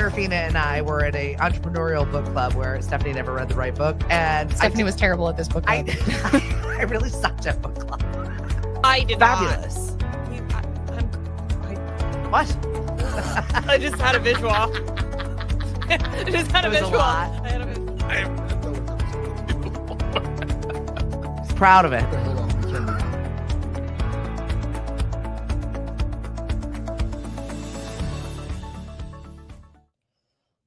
Serafina and I were at a entrepreneurial book club where Stephanie never read the right book. And Stephanie was terrible at this book club. I really sucked at book club. I did Fabulous. What? I just had a visual. I just had a It was a visual. lot. I had a visual. He's proud of it.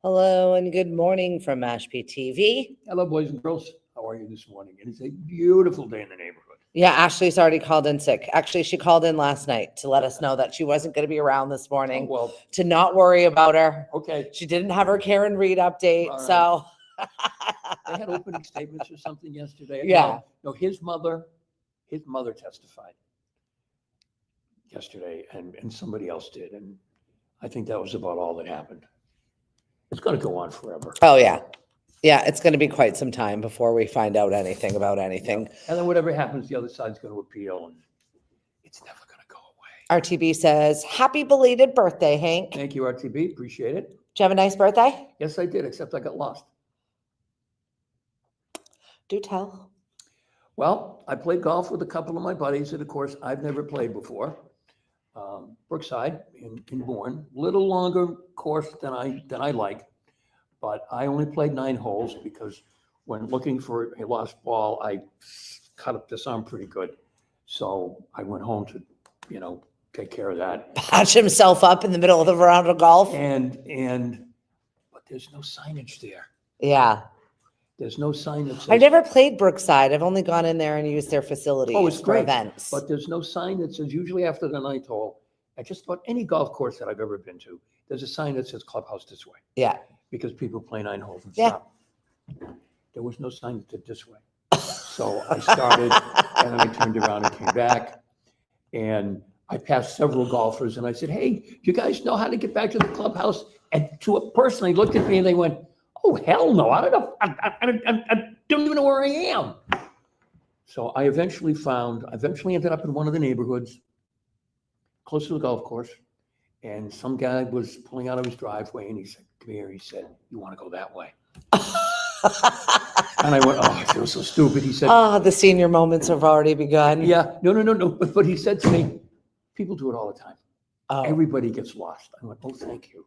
Hello and good morning from Mashpee TV. Hello, boys and girls. How are you this morning? It is a beautiful day in the neighborhood. Yeah, Ashley's already called in sick. Actually, she called in last night to let us know that she wasn't going to be around this morning, Well, to not worry about her. okay. She didn't have her Karen Reed update, All right. so. They had opening statements or something yesterday. Yeah. No, his mother testified yesterday and somebody else did. And I think that was about all that happened. It's going to go on forever. Oh, yeah. Yeah, it's going to be quite some time before we find out anything about anything. And then whatever happens, the other side's going to appeal and it's never going to go away. RTB says, happy belated birthday, Hank. Thank you, RTB. Appreciate it. Did you have a nice birthday? Yes, I did, except I got lost. Do tell. Well, I played golf with a couple of my buddies at a course I've never played before. Brookside in Bourne, little longer course than I like, but I only played 9 holes because when looking for a lost ball, I cut up this arm pretty good. So I went home to, take care of that. Patch himself up in the middle of the round of golf. But there's no signage there. Yeah. There's no sign that says. I never played Brookside. I've only gone in there and used their facilities Oh, it's for great. events. But there's no sign that says, usually after the 9th hole, at just about any golf course that I've ever been to, there's a sign that says clubhouse this way, Yeah. because people play 9 holes and Yeah. stop. There was no sign that said this way. So I started and then I turned around and came back and I passed several golfers and I said, hey, do you guys know how to get back to the clubhouse? And to a person, they looked at me and they went, oh, hell no, I don't know. I don't even know where I am. So I eventually ended up in one of the neighborhoods close to the golf course. And some guy was pulling out of his driveway and he said, come here. He said, you want to go that way? And I went, oh, I feel so stupid. He said, Oh, the senior moments have already begun. yeah, no. But he said to me, people do it all the time. Oh, Everybody gets lost. I went, oh, thank you.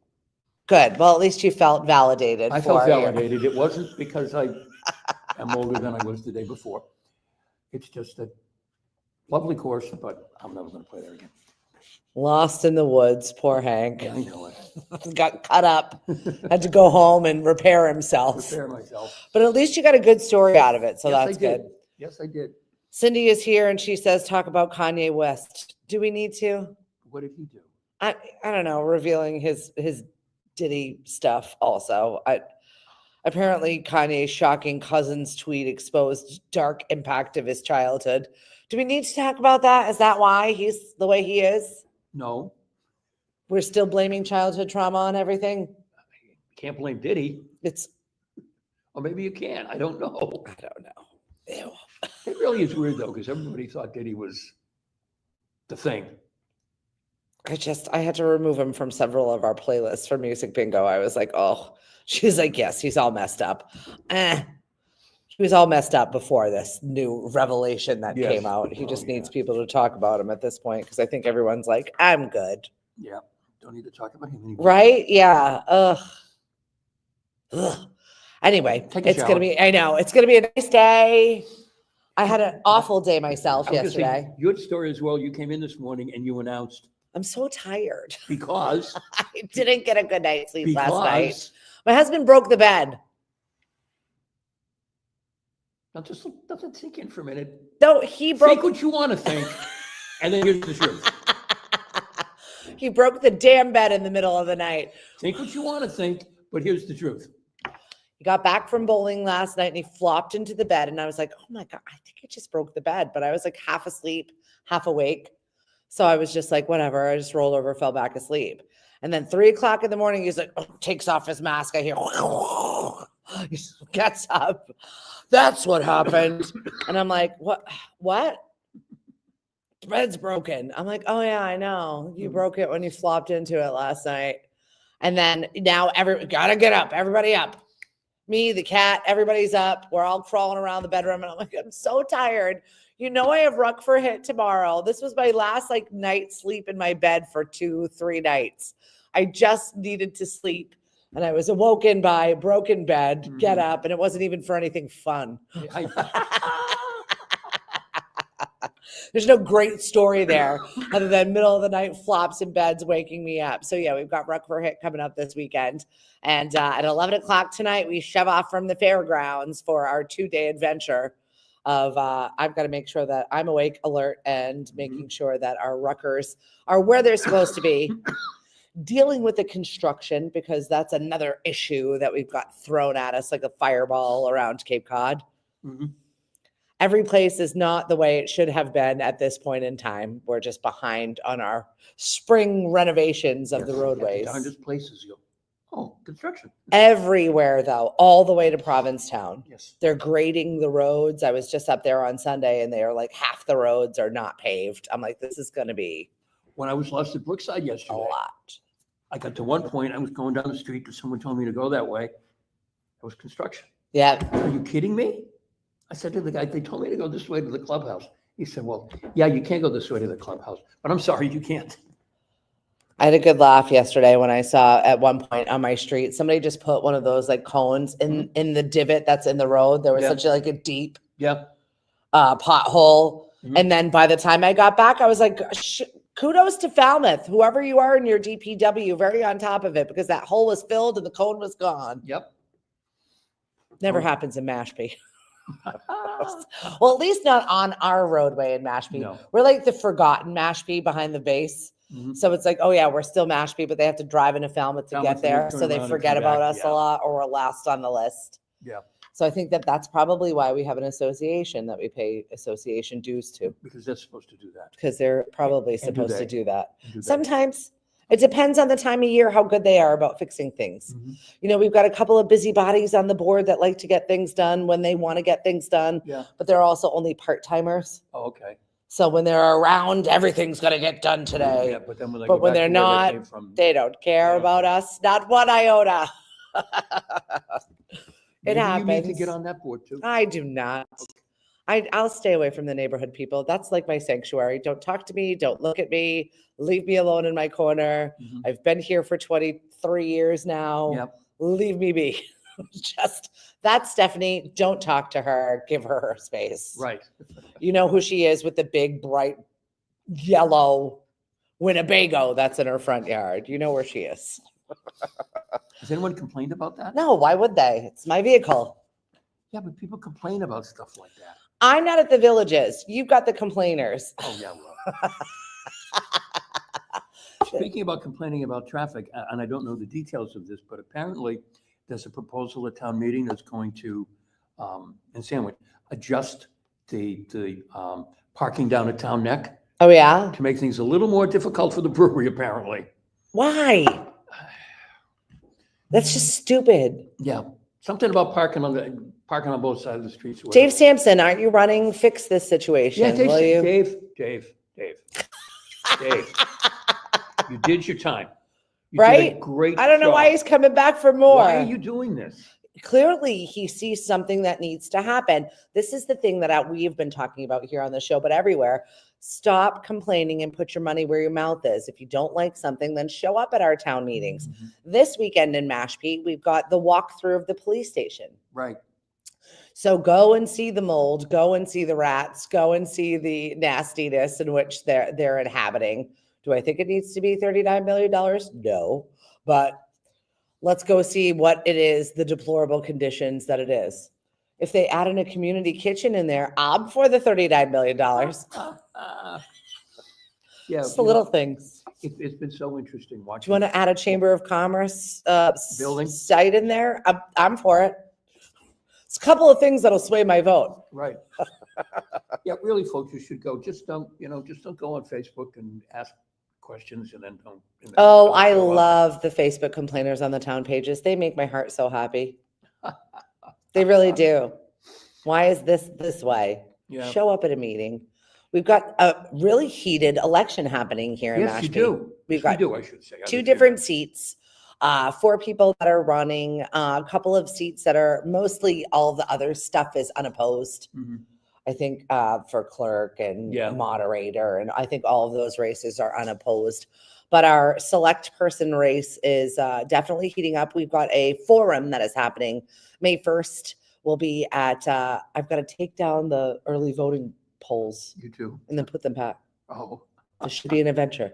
good. Well, at least you felt validated. I felt for your- validated. It wasn't because I am older than I was the day before. It's just a lovely course, but I'm never going to play there again. Lost in the woods. Poor Hank. Yeah, I know it. Got cut up. Had to go home and repair himself. Prepare myself. But at least you got a good story out of it. So Yes, that's I did. good. Yes, I did. Cindy is here and she says, talk about Kanye West. Do we need to? What did he do? I don't know, revealing his Diddy stuff also. Apparently Kanye's shocking cousin's tweet exposed dark impact of his childhood. Do we need to talk about that? Is that why he's the way he is? No, We're still blaming childhood trauma on everything? can't blame Diddy. It's, Or maybe you can. I don't know. I don't know. Ew. It really is weird, though, because everybody thought Diddy was the thing. I had to remove him from several of our playlists for Music Bingo. I was like, oh, she's like, yes, he's all messed up. He was all messed up before this new revelation that Yes. came out. He Oh, just needs yeah. people to talk about him at this point because I think everyone's like, I'm good. Yeah. Don't need to talk about him anymore. Right? Yeah. Ugh. Anyway, Take a it's going shower. to be, I know, it's going to be a nice day. I had an awful day myself I was gonna say, yesterday. your story as well. You came in this morning and you announced I'm so tired. because I didn't get a good night's sleep last night. because My husband broke the bed. now just let that sink in for a minute. No, he broke. Think what you want to think, and then here's the truth. He broke the damn bed in the middle of the night. Think what you want to think, but here's the truth. He got back from bowling last night and he flopped into the bed. And I was like, oh my God, I think I just broke the bed. But I was like half asleep, half awake. So I was just like, whatever. I just rolled over, fell back asleep. And then 3 o'clock in the morning, he's like, takes off his mask. I hear, he gets up. That's what happened. And I'm like, what? The bed's broken. I'm like, oh yeah, I know. You broke it when you flopped into it last night. And then now gotta get up, everybody up. Me, the cat, everybody's up. We're all crawling around the bedroom. And I'm like, I'm so tired. You know, I have ruck for hit tomorrow. This was my last like night sleep in my bed for 2-3 nights. I just needed to sleep. And I was awoken by broken bed, get up. And it wasn't even for anything fun. There's no great story there other than middle of the night flops in beds waking me up. So yeah, we've got Ruck for Hit coming up this weekend. And at 11 o'clock tonight, we shove off from the fairgrounds for our 2-day adventure of I've got to make sure that I'm awake, alert, and making sure that our ruckers are where they're supposed to be. Dealing with the construction, because that's another issue that we've got thrown at us like a fireball around Cape Cod. Every place is not the way it should have been at this point in time. We're just behind on our spring renovations of the roadways. Darndest places you go. Oh, construction. Everywhere, though, all the way to Provincetown. Yes. They're grading the roads. I was just up there on Sunday, and they are like half the roads are not paved. I'm like, this is going to be When I was lost at Brookside a yesterday, lot. I got to one point, I was going down the street because someone told me to go that way. It was construction. Yeah. Are you kidding me? I said to the guy, they told me to go this way to the clubhouse. He said, well, yeah, you can't go this way to the clubhouse, but I'm sorry, you can't. I had a good laugh yesterday when I saw at one point on my street, somebody just put one of those like cones in the divot that's in the road. There was such like a deep pothole. And then by the time I got back, I was like, kudos to Falmouth, whoever you are in your DPW, very on top of it, because that hole was filled and the cone was gone. Yep. Never happens in Mashpee. Well, at least not on our roadway in Mashpee. No. We're like the forgotten Mashpee behind the base. So it's like, oh yeah, we're still Mashpee, but they have to drive into Falmouth to get there. So they forget about us a lot, or we're last on the list. Yeah. So I think that that's probably why we have an association that we pay association dues to, Because they're supposed to do that. because they're probably And do supposed to they. do that. And do that. Sometimes it depends on the time of year, how good they are about fixing things. You know, we've got a couple of busybodies on the board that like to get things done when they want to get things done, Yeah. but they're also only part-timers. Oh, okay. So when they're around, everything's going to get done today. Yeah, but then when they But go when back they're to where not, came from, they don't care Yeah. about us. Not one iota. It maybe happens. You need to get on that board too. I do not. I'll stay away from the neighborhood people. That's like my sanctuary. Don't talk to me. Don't look at me. Leave me alone in my corner. I've been here for 23 years now. Yep. Leave me be. Just that's Stephanie. Don't talk to her. Give her her space. Right. You know who she is with the big, bright yellow Winnebago that's in her front yard. You know where she is. Has anyone complained about that? No, why would they? It's my vehicle. Yeah, but people complain about stuff like that. I'm not at the Villages. You've got the complainers. Oh, yeah. Well. Speaking about complaining about traffic, and I don't know the details of this, but apparently there's a proposal at town meeting that's going to, in Sandwich, adjust the parking down at Town Neck Oh, yeah? to make things a little more difficult for the brewery, apparently. Why? That's just stupid. Yeah, something about parking on both sides of the streets. or Dave whatever. Sampson, aren't you running? Fix this situation, Yeah, will you? Dave. You did your time. You did a Right? great I don't know why job. he's coming back for more. Why are you doing this? Clearly, he sees something that needs to happen. This is the thing that we've been talking about here on the show, but everywhere. Stop complaining and put your money where your mouth is. If you don't like something, then show up at our town meetings. This weekend in Mashpee, we've got the walkthrough of the police station. Right. So go and see the mold, go and see the rats, go and see the nastiness in which they're inhabiting. Do I think it needs to be $39 million? No, but let's go see what it is, the deplorable conditions that it is. If they add in a community kitchen in there, I'm for the $39 million. Yeah. Just the little things. It's been so interesting Do watching. you want to add a Chamber of Commerce Building? site in there? I'm for it. It's a couple of things that'll sway my vote. Right. Yeah, really, folks, you should go. Just don't go on Facebook and ask questions and then don't. Oh, don't I show up. love the Facebook complainers on the town pages. They make my heart so happy. They really do. Why is this way? Yeah. Show up at a meeting. We've got a really heated election happening here in Yes, you Mashpee. do. We've Yes, got you do, I should say. I two didn't say different that. seats. 4 people that are running, a couple of seats that are mostly all the other stuff is unopposed. I think for clerk and moderator, and I think all of those races are unopposed. But our select person race is definitely heating up. We've got a forum that is happening May 1st. We'll be at, I've got to take down the early voting polls. You too. And then put them back. Oh. This should be an adventure.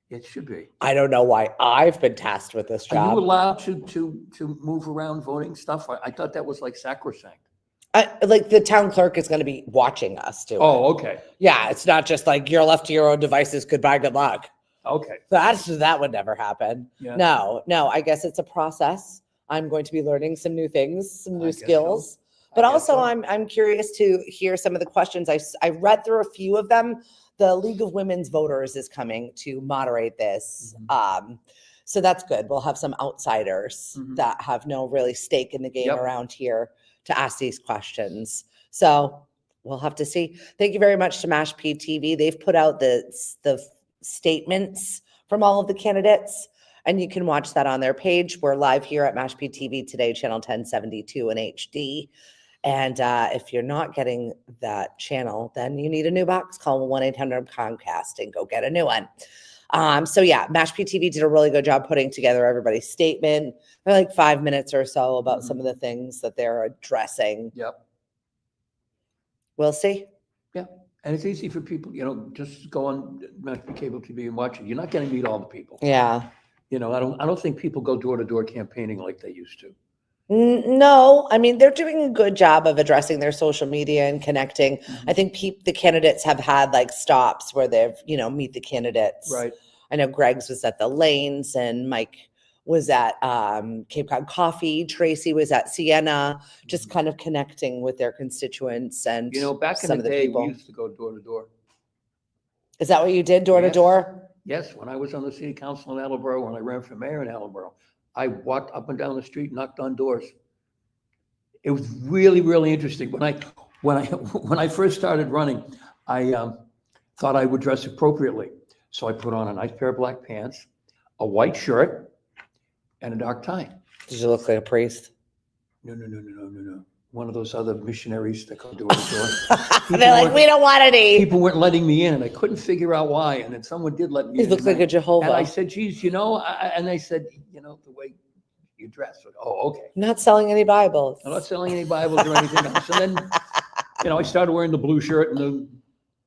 It should be. I don't know why I've been tasked with this job. Are you allowed to move around voting stuff? I thought that was like sacrosanct. Like the town clerk is going to be watching us too. Oh, okay. Yeah, it's not just like you're left to your own devices. Goodbye, good luck. Okay. That would never happen. Yeah. No. I guess it's a process. I'm going to be learning some new things, some new skills. So. But also, I'm curious to hear some of the questions. I read through a few of them. The League of Women's Voters is coming to moderate this. So that's good. We'll have some outsiders that have no really stake in the game around here to ask these questions. So we'll have to see. Thank you very much to Mashpee TV. They've put out the statements from all of the candidates, and you can watch that on their page. We're live here at Mashpee TV today, channel 1072 in HD. And if you're not getting that channel, then you need a new box. Call 1-800-COMCAST and go get a new one. So yeah, Mashpee TV did a really good job putting together everybody's statement. They're like 5 minutes or so about some of the things that they're addressing. Yep. We'll see. Yeah. And it's easy for people, just go on Mashpee Cable TV and watch it. You're not going to meet all the people. Yeah. I don't think people go door to door campaigning like they used to. No, I mean, they're doing a good job of addressing their social media and connecting. I think the candidates have had like stops where they've, meet the candidates. Right. I know Greg's was at the Lanes and Mike was at Cape Cod Coffee. Tracy was at Sienna, just kind of connecting with their constituents and back in some the of the day, people. we used to go door to door. Is that what you did, door to door? Yes, when I was on the city council in Attleboro, when I ran for mayor in Attleboro, I walked up and down the street, knocked on doors. It was really, really interesting. When I first started running, I thought I would dress appropriately. So I put on a nice pair of black pants, a white shirt, and a dark tie. Did you look like a priest? No. One of those other missionaries that come door to door. They're like, we don't want any. People weren't letting me in, and I couldn't figure out why. And then someone did let me in. He looks like a Jehovah. And I said, geez, and they said, the way you dress. Oh, okay. Not selling any Bibles. I'm not selling any Bibles or anything else. And then, I started wearing the blue shirt and the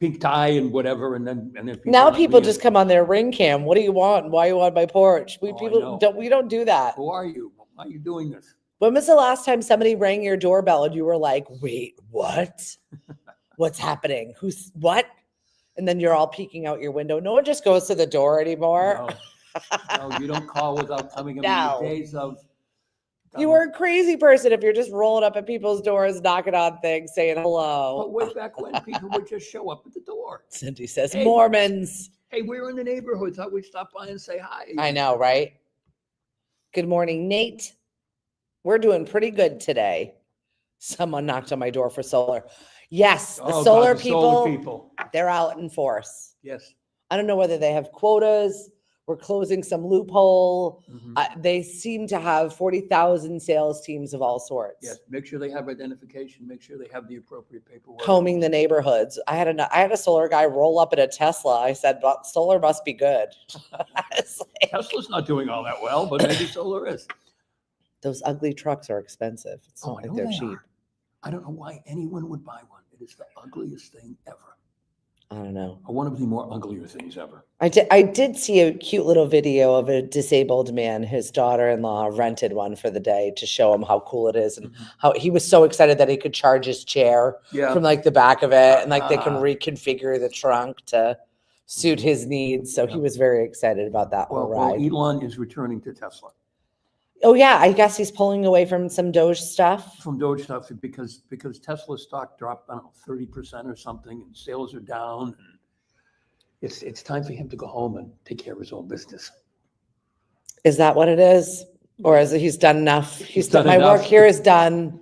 pink tie and whatever. And then people just come on their ring cam. What do you want? Why are you on my porch? We don't do that. Who are you? Why are you doing this? When was the last time somebody rang your doorbell and you were like, wait, what? What's happening? What? And then you're all peeking out your window. No one just goes to the door anymore. No, you don't call without coming in the days of. You were a crazy person if you're just rolling up at people's doors, knocking on things, saying hello. But way back when people would just show up at the door. Cindy says, hey, Mormons. Hey, we're in the neighborhood. Thought we'd stop by and say hi. I know, right? Good morning, Nate. We're doing pretty good today. Someone knocked on my door for solar. Yes, the solar people, they're out in force. Yes. I don't know whether they have quotas. We're closing some loophole. They seem to have 40,000 sales teams of all sorts. Yes. Make sure they have identification. Make sure they have the appropriate paperwork. Combing the neighborhoods. I had a solar guy roll up in a Tesla. I said, but solar must be good. Tesla's not doing all that well, but maybe solar is. Those ugly trucks are expensive. It's not like they're cheap. I don't know why anyone would buy one. It is the ugliest thing ever. I don't know. One of the more uglier things ever. I did see a cute little video of a disabled man. His daughter-in-law rented one for the day to show him how cool it is and how he was so excited that he could charge his chair from like the back of it, and like they can reconfigure the trunk to suit his needs. So he was very excited about that whole ride. Well, Elon is returning to Tesla. Oh yeah, I guess he's pulling away from some Doge stuff. Because Tesla stock dropped, I don't know, 30% or something, and sales are down. And it's time for him to go home and take care of his own business. Is that what it is? Or is it he's done enough? He's done my work here is done.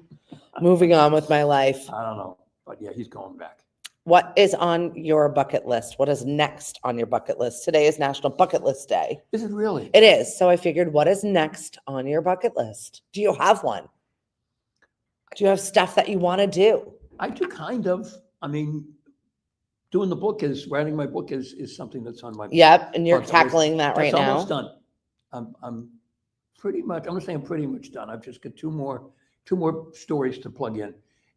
Moving on with my life. I don't know. But yeah, he's going back. What is on your bucket list? What is next on your bucket list? Today is National Bucket List Day. Is it really? It is. So I figured, what is next on your bucket list? Do you have one? Do you have stuff that you want to do? I do kind of. I mean, writing my book is something that's on my. Yep. And you're bucket list. tackling that right That's now. almost done. I'm pretty much. I'm gonna say I'm pretty much done. I've just got two more stories to plug in,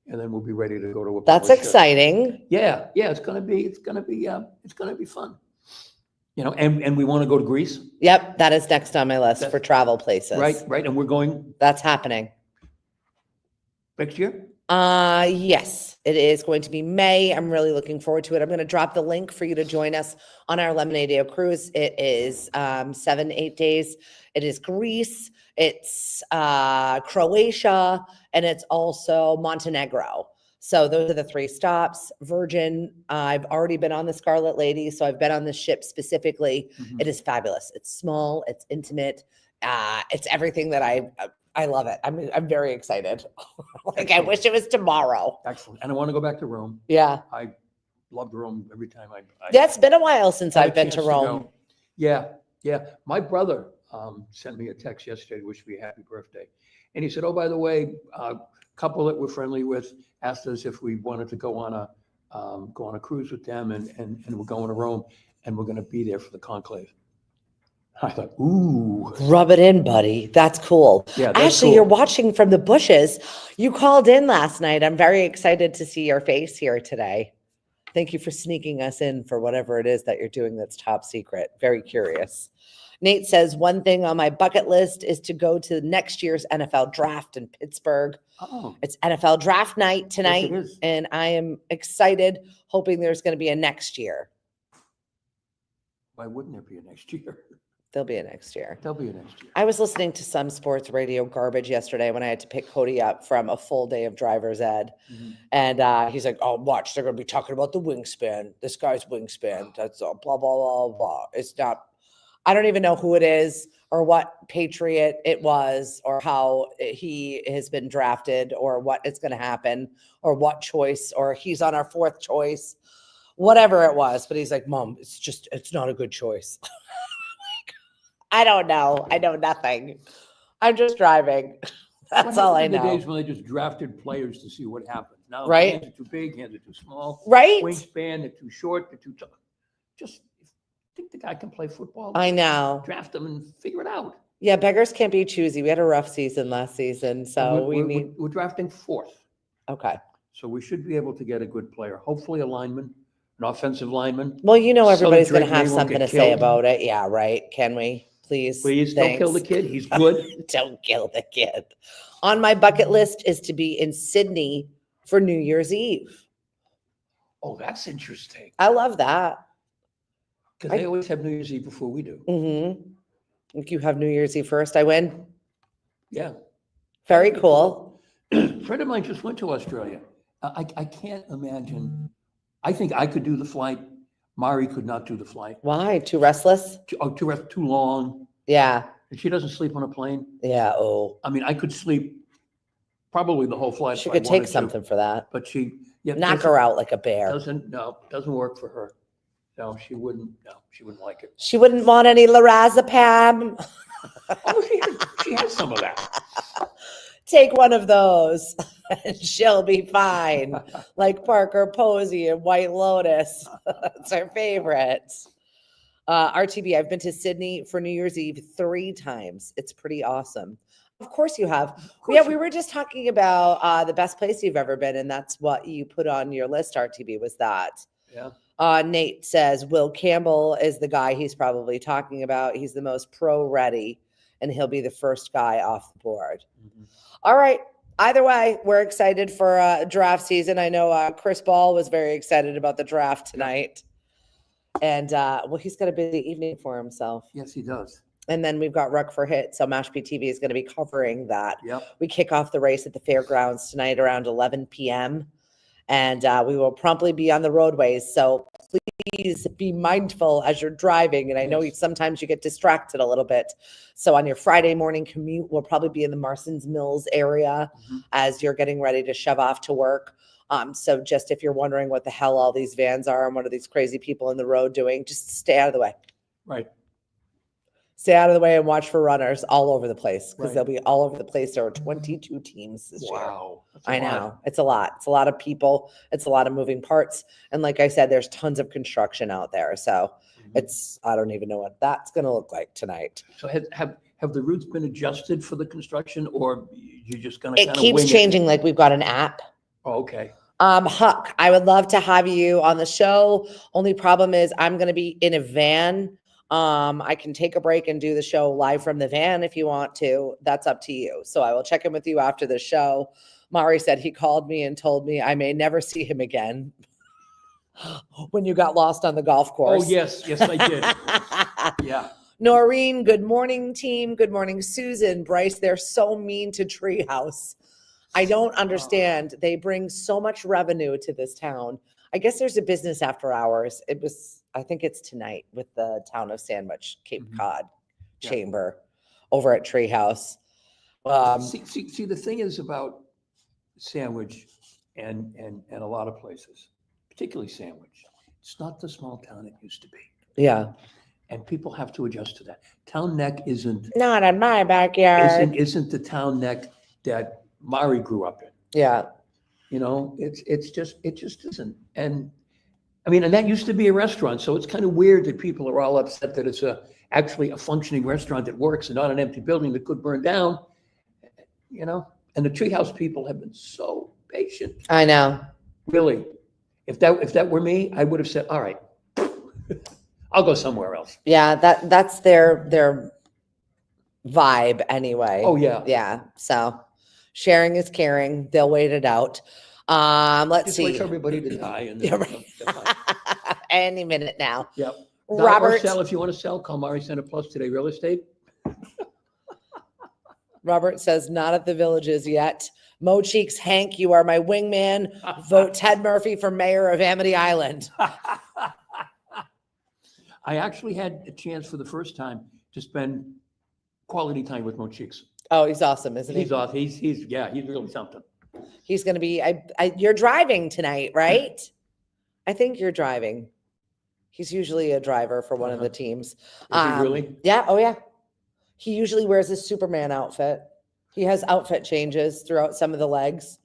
and then we'll be ready to go to a. That's publisher. exciting. Yeah. It's gonna be fun. You know, and we want to go to Greece. Yep. That is next on my list for travel places. Right. And we're going That's happening. next year. Yes, it is going to be May. I'm really looking forward to it. I'm going to drop the link for you to join us on our Lemonade cruise. It is 7-8 days. It is Greece, it's Croatia, and it's also Montenegro. So those are the 3 stops. Virgin, I've already been on the Scarlet Lady, so I've been on the ship specifically. Mhm. It is fabulous. It's small, it's intimate. It's everything that I love it. I'm very excited. Like, I wish it was tomorrow. Excellent. And I want to go back to Rome. Yeah. I loved Rome every time I That's been a while since had a I've been to chance Rome. go. Yeah. My brother sent me a text yesterday to wish me a happy birthday. And he said, oh, by the way, a couple that we're friendly with asked us if we wanted to go on a cruise with them, and we're going to Rome, and we're going to be there for the conclave. I thought, ooh. Rub it in, buddy. That's cool. Yeah, that's Ashley, cool. you're watching from the bushes. You called in last night. I'm very excited to see your face here today. Thank you for sneaking us in for whatever it is that you're doing that's top secret. Very curious. Nate says, one thing on my bucket list is to go to next year's NFL draft in Pittsburgh. Oh, It's NFL draft night tonight, yes, it is. and I am excited, hoping there's going to be a next year. Why wouldn't there be a next year? There'll be a next year. There'll be a next year. I was listening to some sports radio garbage yesterday when I had to pick Cody up from a full day of driver's ed. Mhm. And he's like, oh, watch, they're going to be talking about the wingspan. This guy's wingspan. That's all blah, blah, blah, blah. It's not, I don't even know who it is or what Patriot it was or how he has been drafted or what is going to happen or what choice or he's on our 4th choice, whatever it was. But he's like, Mom, it's not a good choice. I don't know. I know nothing. I'm just driving. That's all I The know. days when they just drafted players to see what happened. Now, Right. hands are too big, hands are too small. Right? Wingspan, they're too short, they're too tall. Just think the guy can play football. I know. Draft him and figure it out. Yeah, beggars can't be choosy. We had a rough season last season, And so we're drafting 4th, okay. so we should be able to get a good player. Hopefully, a lineman, an offensive lineman. Well, you know everybody's Southern going to Drake have May won't something to get say killed. about it. Yeah, right. Can we? Please. Please don't kill the Thanks. kid. He's good. Don't kill the kid. On my bucket list is to be in Sydney for New Year's Eve. Oh, that's interesting. I love that. Because they always have New Year's Eve before we do. Mm-hmm. Think you have New Year's Eve first. I win. Yeah. Very cool. A friend of mine just went to Australia. I can't imagine. I think I could do the flight. Mari could not do the flight. Why? Too restless? Too long. Yeah. And she doesn't sleep on a plane. Yeah. Oh, I mean, I could sleep probably the whole flight. she if I could take wanted to, something for that. but she Knock her out like a bear. doesn't work for her. No, she wouldn't like it. She wouldn't want any lorazepam. Oh, she has some of that. Take one of those and she'll be fine. Like Parker Posey and White Lotus. That's her favorite. RTB, I've been to Sydney for New Year's Eve 3 times. It's pretty awesome. Of course you have. Yeah, we were just talking about the best place you've ever been, and that's what you put on your list, RTB, was that. Yeah. Nate says Will Campbell is the guy he's probably talking about. He's the most pro-ready, and he'll be the first guy off the board. Mhm. All right. Either way, we're excited for draft season. I know Chris Ball was very excited about the draft tonight. And, well, he's got a busy evening for himself. Yes, he does. And then we've got Ruck for Hit. So Mashpee TV is going to be covering that. Yep. We kick off the race at the fairgrounds tonight around 11 p.m. And we will promptly be on the roadways. So please be mindful as you're driving. And I know Yes. sometimes you get distracted a little bit. So on your Friday morning commute, we'll probably be in the Marston's Mills area as you're getting ready to shove off to work. So just if you're wondering what the hell all these vans are and what are these crazy people in the road doing, just stay out of the way. Right. Stay out of the way and watch for runners all over the place because Right. they'll be all over the place. There are 22 teams this year. Wow. That's a I lot. know. It's a lot. It's a lot of people. It's a lot of moving parts. And like I said, there's tons of construction out there. So I don't even know what that's going to look like tonight. So have the routes been adjusted for the construction, or you're just going to It kind of keeps wing changing. Like we've got an app. Oh, okay. Huck, I would love to have you on the show. Only problem is I'm going to be in a van. I can take a break and do the show live from the van if you want to. That's up to you. So I will check in with you after the show. Mari said he called me and told me I may never see him again when you got lost on the golf course. Oh, yes. Yes, I did. Yeah. Noreen, good morning, team. Good morning, Susan. Bryce, they're so mean to Treehouse. I don't understand. They bring so much revenue to this town. I guess there's a business after hours. I think it's tonight with the town of Sandwich, Cape Cod Chamber over at Treehouse. See, the thing is about Sandwich and a lot of places, particularly Sandwich, it's not the small town it used to be. Yeah. And people have to adjust to that. Town Neck isn't Not in my backyard. isn't the Town Neck that Mari grew up in. Yeah. You know, it just isn't. And I mean, and that used to be a restaurant, so it's kind of weird that people are all upset that it's actually a functioning restaurant that works and not an empty building that could burn down. You know, and the Treehouse people have been so patient. I know. Really, if that were me, I would have said, "All right, I'll go somewhere else." Yeah, that's their vibe anyway. Oh yeah, Yeah. So sharing is caring. They'll wait it out. Let's just see. wait for everybody to die and Yeah, right. Any minute now. Yep. Robert, or sell if you want to sell. Call Mari Center Plus today. Real estate. Robert says not at the Villages yet. Mo Cheeks, Hank, you are my wingman. Vote Ted Murphy for mayor of Amity Island. I actually had a chance for the first time to spend quality time with Mo Cheeks. Oh, he's awesome, isn't he? He's awesome. He's really something. He's going to be, you're driving tonight, right? I think you're driving. He's usually a driver for one of the teams. Is he really? Yeah. Oh, yeah. He usually wears his Superman outfit. He has outfit changes throughout some of the legs.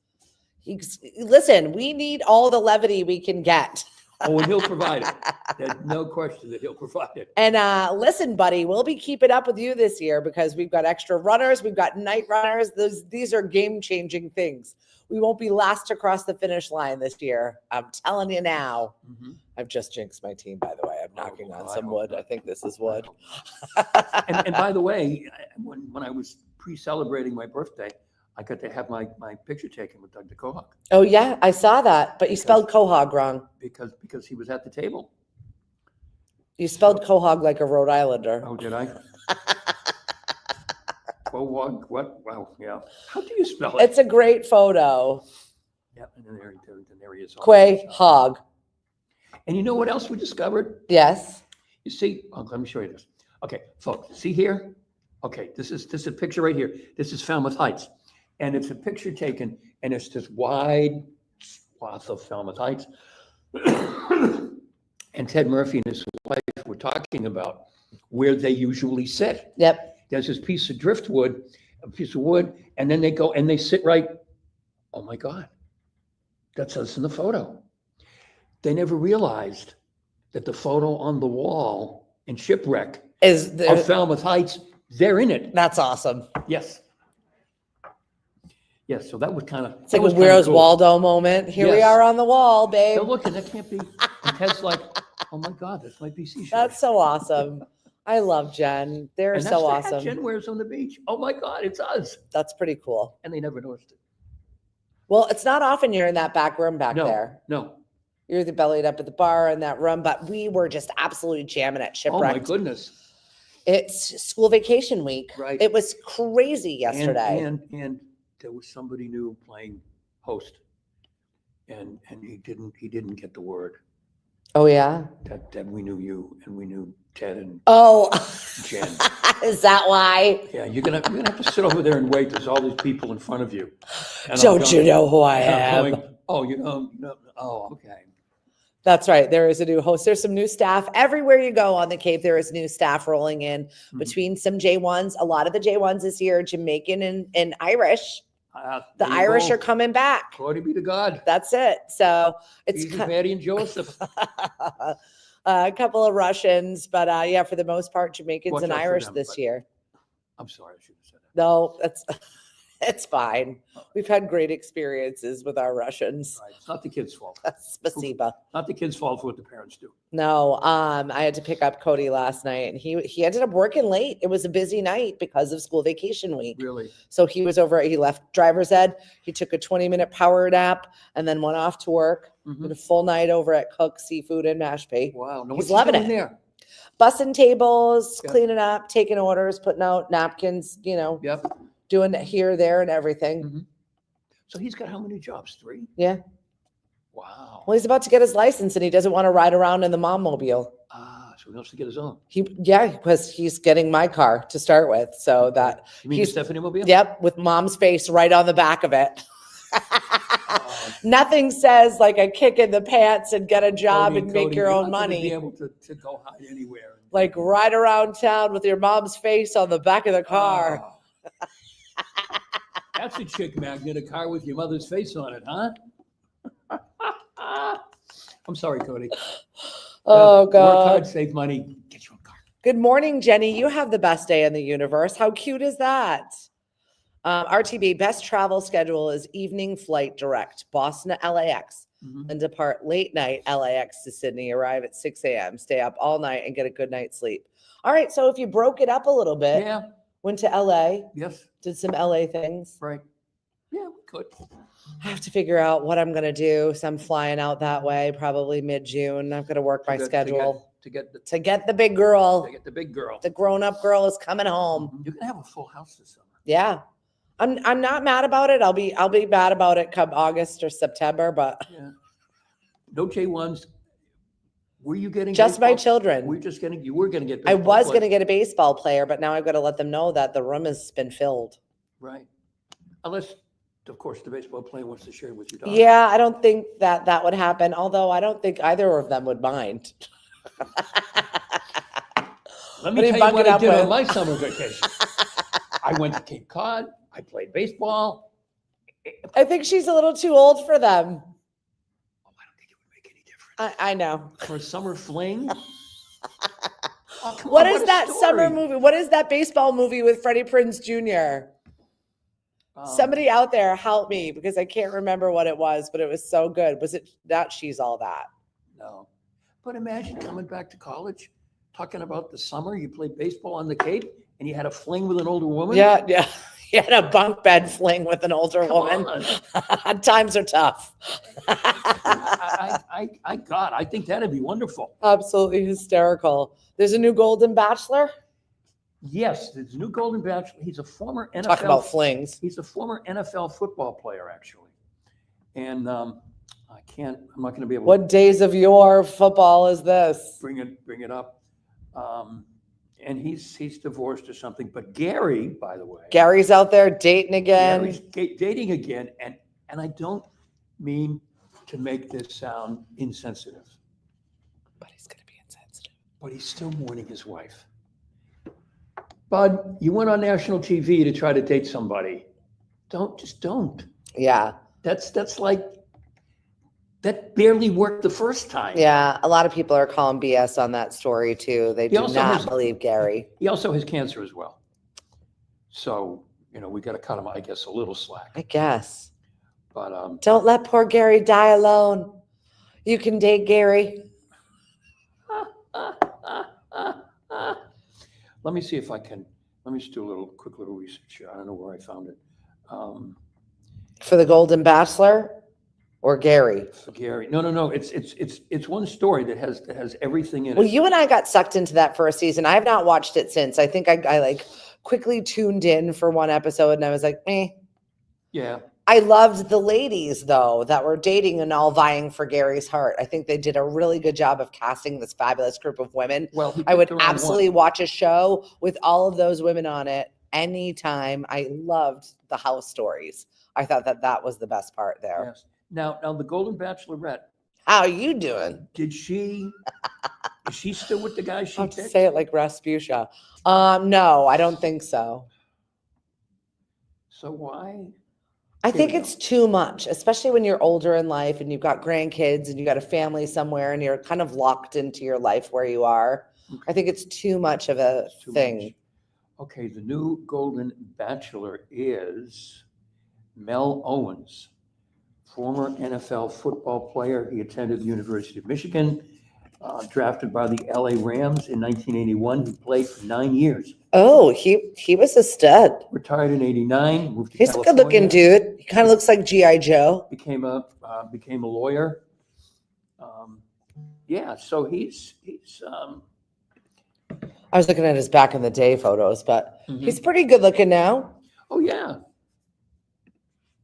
Listen, we need all the levity we can get. Oh, and he'll provide it. There's no question that he'll provide it. And listen, buddy, we'll be keeping up with you this year because we've got extra runners. We've got night runners. These are game-changing things. We won't be last to cross the finish line this year. I'm telling you now. Mm-hmm. I've just jinxed my team, by the way. I'm knocking on I some hope wood. not. I think this is wood. And by the way, when I was pre-celebrating my birthday, I got to have my picture taken with Doug the Quahog Oh, yeah, I saw that. But you spelled Quahog wrong. because he was at the table. You spelled Quahog like a Rhode Islander. Oh, did I? Quahog, what? Wow, yeah. How do you spell it? It's a great photo. Yeah, and then there he is. Quahog. And you know what else we discovered? Yes. You see, let me show you this. Okay, folks, see here? Okay, this is a picture right here. This is Falmouth Heights. And it's a picture taken, and it's this wide swath of Falmouth Heights. And Ted Murphy and his wife were talking about where they usually sit. Yep. There's this piece of driftwood, a piece of wood, and then they go and they sit right. Oh my God, that's us in the photo. They never realized that the photo on the wall in Shipwreck of Falmouth Heights, they're in it. That's awesome. Yes. Yes, so that was kind of. It's like a Where's Waldo moment. Here we Yes. are on the wall, babe. Now look, and that can't be. And Ted's like, oh my God, that's my BC shirt. That's so awesome. I love Jen. They're and that's so the hat awesome. Jen wears on the beach. Oh my God, it's us. That's pretty cool. And they never noticed it. Well, it's not often you're in that back room back there. No. You're the bellied up at the bar in that room, but we were just absolutely jamming at Oh my Shipwreck. goodness. It's school vacation week. Right. It was crazy yesterday. And there was somebody new playing host, and he didn't get the word. Oh, yeah. That we knew you and we knew Ted and Oh, Jen. is that why? Yeah, you're gonna have to sit over there and wait. There's all these people in front of you. And I'm Don't you going- know who I and I'm am? going, oh, oh, okay. That's right. There is a new host. There's some new staff everywhere you go on the Cape. There is new staff rolling in Mhm. between some J1s. A lot of the J1s this year, Jamaican and Irish. The There you Irish go. are coming back. Glory be to God. That's it. So it's Jesus, Mary, and Joseph. a couple of Russians, but yeah, for the most part, Jamaicans Watch and out for Irish them, this but- year. I'm sorry, I should have said that. No, that's it's fine. We've had great experiences with our Russians. Right. It's not the kids' fault. Spasiba. Not the kids' fault for what the parents do. No, I had to pick up Cody last night and he ended up working late. It was a busy night because of school vacation week. Really? So he left driver's ed. He took a 20-minute power nap and then went off to work. Mhm. Did a full night over at Cook Seafood in Mashpee. Wow. No, He's what's he loving doing it. there? Bussing tables, Yeah. cleaning up, taking orders, putting out napkins, Yep. doing it here, there, and everything. Mhm. So he's got how many jobs? 3? Yeah. Wow. Well, he's about to get his license and he doesn't want to ride around in the mom mobile. So he wants to get his own. Because he's getting my car to start with. So that, You mean the he's- Stephanie Mobile? yep, with mom's face right on the back of it. Oh. Nothing says like a kick in the pants and get a job Cody, and make Cody, your you're own not gonna Be money. able to go hide anywhere. Like ride around town with your mom's face on the back of the car. Oh. That's a chick magnet, a car with your mother's face on it, huh? I'm sorry, Cody. Oh, Work God. hard, save money, get your own car. Good morning, Jenny. You have the best day in the universe. How cute is that? RTB, best travel schedule is evening flight direct, Boston to LAX, Mhm. and depart late night LAX to Sydney, arrive at 6 a.m., stay up all night and get a good night's sleep. All right, so if you broke it up a little bit, Yeah, went to LA, yes, did some LA things. right. Yeah, we could. I have to figure out what I'm going to do. So I'm flying out that way, probably mid-June. I'm going to work my schedule To get the to get the big girl. big girl. The grown-up girl is coming home. You're gonna have a full house this summer. Yeah. I'm not mad about it. I'll be mad about it come August or September, but Yeah. No J1s. Were you getting just my baseball? children. You were gonna get. I baseball was players. going to get a baseball player, but now I've got to let them know that the room has been filled. Right. Unless, of course, the baseball player wants to share with your daughter. Yeah, I don't think that would happen, although I don't think either of them would mind. Let What me are you tell you what bunking I up did with? on my summer vacation. I went to Cape Cod. I played baseball. I think she's a little too old for them. Oh, I don't think it would make any difference. I know. For a summer fling? Oh, come What on, is a that summer story. movie? What is that baseball movie with Freddie Prinze Jr.? Somebody out there help me because I can't remember what it was, but it was so good. Was it not She's All That? No. But imagine coming back to college, talking about the summer, you played baseball on the Cape, and you had a fling with an older woman? Yeah. He had a bunk bed fling with an older Come woman. on. Times are tough. I think that'd be wonderful. Absolutely hysterical. There's a new Golden Bachelor. Yes, there's a new Golden Bachelor. He's a former NFL. Talk about flings. He's a former NFL football player, actually. And I'm not going to be able to What days of your football is this? bring it up. And he's divorced or something. But Gary, by the way, Gary's out there dating again. Gary's dating again. And I don't mean to make this sound insensitive, But he's going to be insensitive. but he's still mourning his wife. Bud, you went on national TV to try to date somebody. Don't. Yeah. That's like, that barely worked the first time. Yeah. A lot of people are calling BS on that story too. They do also not has- believe Gary. He also has cancer as well. So, we got to cut him, I guess, a little slack. I guess. But Don't let poor Gary die alone. You can date Gary. let me see if I can, let me just do a quick little research here. I don't know where I found it. For the Golden Bachelor or Gary? For Gary. No. It's one story that has everything in Well, it. you and I got sucked into that first season. I have not watched it since. I think I like quickly tuned in for one episode and I was like, eh. Yeah. I loved the ladies though that were dating and all vying for Gary's heart. I think they did a really good job of casting this fabulous group of women. Well, he I would picked the wrong absolutely one. watch a show with all of those women on it anytime. I loved the house stories. I thought that was the best part there. Yes. Now the Golden Bachelorette, How are you doing? is she still with the guy she I have to picked? say it like Rasputia. No, I don't think so. So why? I Here think we go. it's too much, especially when you're older in life and you've got grandkids and you got a family somewhere and you're kind of locked into your life where you are. I think it's too much of a It's too thing. much. Okay, the new Golden Bachelor is Mel Owens, former NFL football player. He attended the University of Michigan, drafted by the LA Rams in 1981. He played for 9 years. Oh, he was a stud. Retired in 89, moved to He's a California. good looking dude. He kind of looks like G.I. Joe. Became a lawyer. Yeah, so he's I was looking at his back in the day photos, but Mhm. he's pretty good looking now. oh yeah,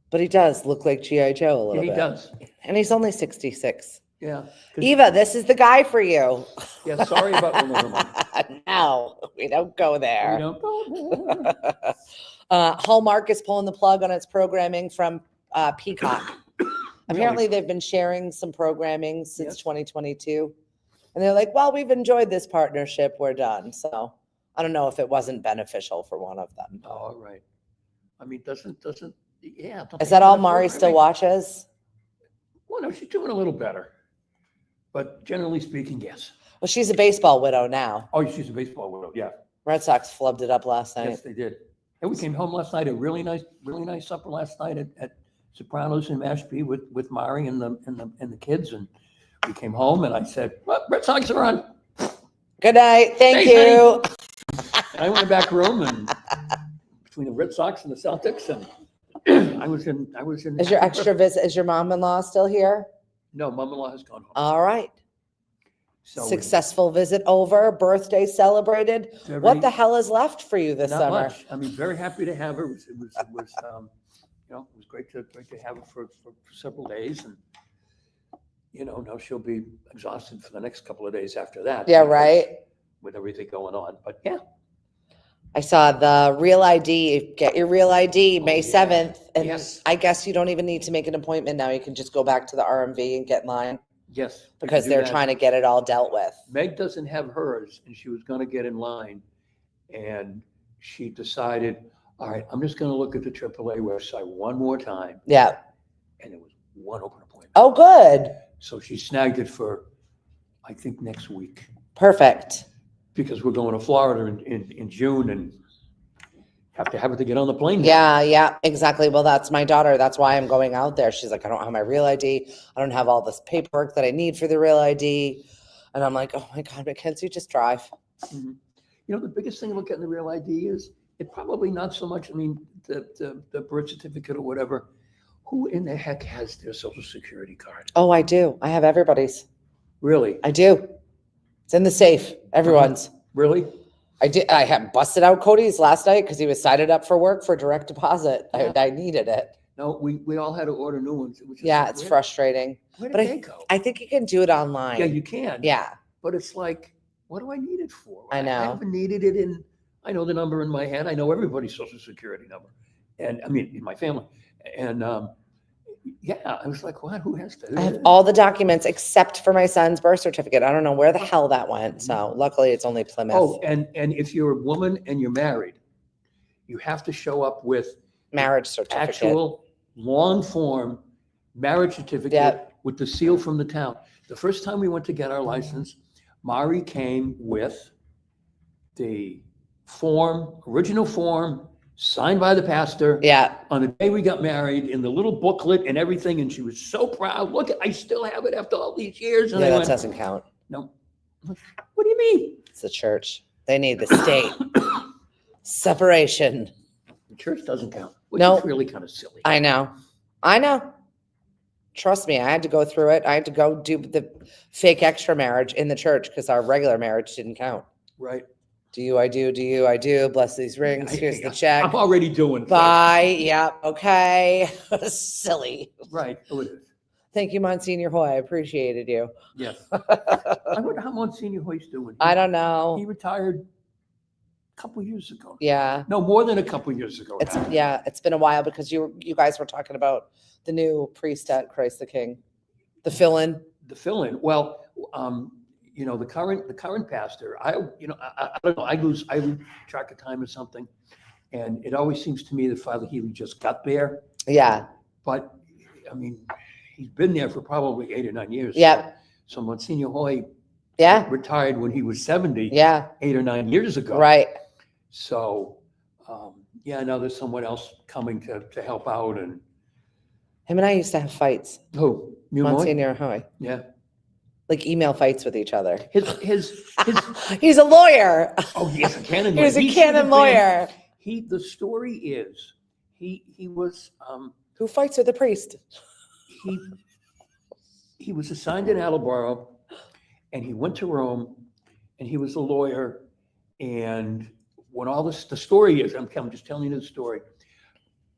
But he does look like G.I. Joe a yeah, little he bit. does. And he's only 66. Yeah. 'Cause- Eva, this is the guy for you. Yeah, sorry about the Lumberman. No, we don't go We there. don't go there. Hallmark is pulling the plug on its programming from Peacock. Apparently, they've been sharing some programming since Yes. 2022. And they're like, well, we've enjoyed this partnership. We're done. So I don't know if it wasn't beneficial for one of them. Oh, all right. I mean, yeah. don't Is they that have all that Mari still programming? watches? Well, no, she's doing a little better. But generally speaking, yes. Well, she's a baseball widow now. Oh, she's a baseball widow, yeah. Red Sox flubbed it up last night. Yes, they did. And we came home last night, a really nice supper last night at Sopranos in Mashpee with Mari and the kids. And we came home and I said, well, Red Sox are on. Good night. Thank Thanks, you. And I went in the back room and between the Red Sox and the Celtics and I was in. Is your extra visit? Is your mom-in-law still here? No, mom-in-law has gone home. All right. So Successful visit over. Birthday celebrated. What the very- hell is left for you this Not summer? much. I mean, very happy to have her. It was it was great to have her for several days, and now she'll be exhausted for the next couple of days after that. Yeah, because right. With everything going on, but yeah, I saw the Real ID. Get your Real ID May yeah. 7th. And Yes. I guess you don't even need to make an appointment now. You can just go back to the RMV and get in line yes, we because can do they're that. trying to get it all dealt with. Meg doesn't have hers, and she was going to get in line, and she decided, all right, I'm just going to look at the AAA website one more time, Yeah. and there was one open appointment. Oh, good. So she snagged it for, I think, next week. Perfect. Because we're going to Florida in June and have to have it to get on the plane. Yeah, exactly. Well, that's my daughter. That's why I'm going out there. She's like, I don't have my Real ID. I don't have all this paperwork that I need for the Real ID. And I'm like, oh my God, Mackenzie, just drive. Mhm. The biggest thing about getting the Real ID is it probably not so much, I mean, the birth certificate or whatever. Who in the heck has their social security card? Oh, I do. I have everybody's. Really? I do. It's in the safe. Everyone's. Really? I had busted out Cody's last night because he was signed up for work for direct deposit. Yeah. I needed it. No, we all had to order new ones. It was just Yeah, like, it's where- frustrating. Where did But they go? I think you can do it online. Yeah, you can. Yeah. But it's like, what do I need it for? I know. I haven't needed it I know the number in my head. I know everybody's social security number. And I mean, in my family. And yeah, I was like, what? Who has to? I have all the documents except for my son's birth certificate. I don't know where the hell that went. So luckily it's only Plymouth. Oh, and if you're a woman and you're married, you have to show up with Marriage certificate. actual long form marriage certificate Yep. with the seal from the town. The first time we went to get our license, Mari came with the original form, signed by the pastor. Yeah. On the day we got married, in the little booklet and everything, and she was so proud. Look, I still have it after all these years. And Yeah, I that went, doesn't count. no. What do you mean? It's the church. They need the state. Separation. The church doesn't count, which No. is really kind of silly. I know. Trust me, I had to go through it. I had to go do the fake extra marriage in the church because our regular marriage didn't count. Right. Do you, I do. Bless these rings. Here's the check. I'm already doing. Bye. Yep. Okay. Silly. Right. Oh, it is. Thank you, Monsignor Hoy. I appreciated you. Yes. I wonder how Monsignor Hoy's doing. I don't He know. retired a couple years ago. Yeah. No, more than a couple years ago. It's been a while because you guys were talking about the new priest at Christ the King, the fill-in. The fill-in. Well, the current pastor. I don't know. I lose track of time or something, and it always seems to me that Father Healy just got there. Yeah. But I mean, he's been there for probably 8 or 9 years. Yep. So Monsignor Hoy Yeah. retired when he was 70. Yeah. 8 or 9 years ago. Right. So, now there's someone else coming to help out. And Him and I used to have fights. who? You, Moy? Monsignor Hoy. Yeah. Like email fights with each other. His. He's a lawyer. Oh yes, a canon. He was a He should canon have been- lawyer. The story is he was Who fights with a priest? he was assigned in Attleboro, and he went to Rome, and he was a lawyer. And when all this, the story is, I'm just telling you the story.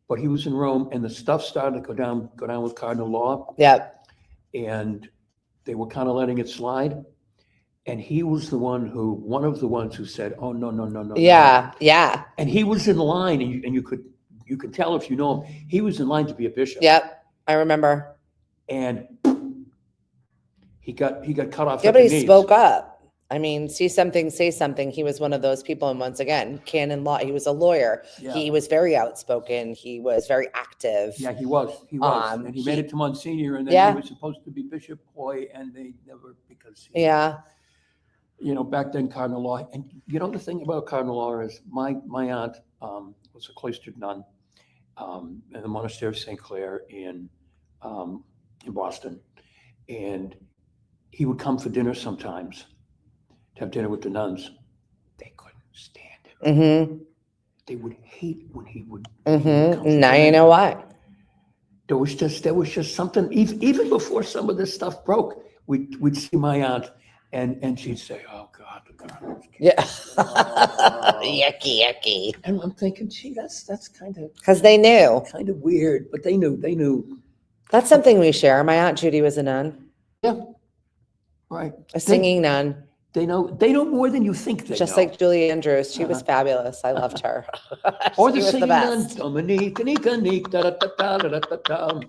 But he was in Rome, and the stuff started to go down with cardinal law, Yep. and they were kind of letting it slide. And he was one of the ones who said, "Oh no." Yeah. Yeah. And he was in line, and you could tell if you know him. He was in line to be a bishop. Yep. I remember. And he got cut off. Yeah, at but the he knees. spoke up. I mean, see something, say something. He was one of those people. And once again, canon law. He was a lawyer. Yeah. He was very outspoken. He was very active. Yeah, he was. And he made it to Monsignor, and then Yeah. he was supposed to be Bishop Hoy, and they never, because Yeah. back then cardinal law. And the thing about cardinal law is my aunt was a cloistered nun in the monastery of St. Clair in Boston, and he would come for dinner sometimes to have dinner with the nuns. They couldn't stand it. Mm-hmm. They would hate when he would. Mm-hmm. Now you know why. There was just something. Even before some of this stuff broke, we'd see my aunt, and she'd say, "Oh God, Yeah. Yucky. And I'm thinking, gee, that's kind of Because they knew. weird, but they knew. That's something we share. My Aunt Judy was a nun, Yeah, right. a singing nun, They know more than you think they just know. like Julie Andrews. She was fabulous. I loved her. Or She the was singing best. nun, Dominique, Nique, da da da da da da da.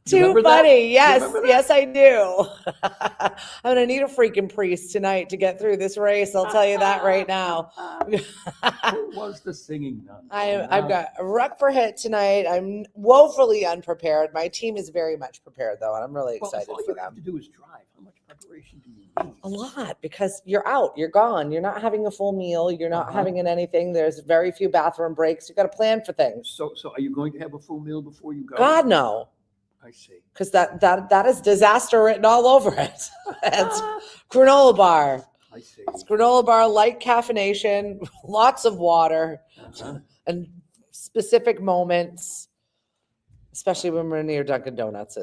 Too Remember that? funny. Yes, Remember that? yes, I do. I'm gonna need a freaking priest tonight to get through this race. I'll tell you that right now. Who was the singing nun? I've got a ruck for hit tonight. I'm woefully unprepared. My team is very much prepared though, and I'm really Well, excited all for you have them. to do is drive. How much preparation do you need? A lot, because you're out, you're gone, you're not having a full meal, you're not having anything. There's very few bathroom breaks. You got to plan for things. So are you going to have a full meal before you go? God no, I see. because that is disaster written all over it. It's granola bar. I see. It's granola bar, light caffeination, lots of water, Uh-huh. and specific moments, especially when we're near Dunkin' Donuts.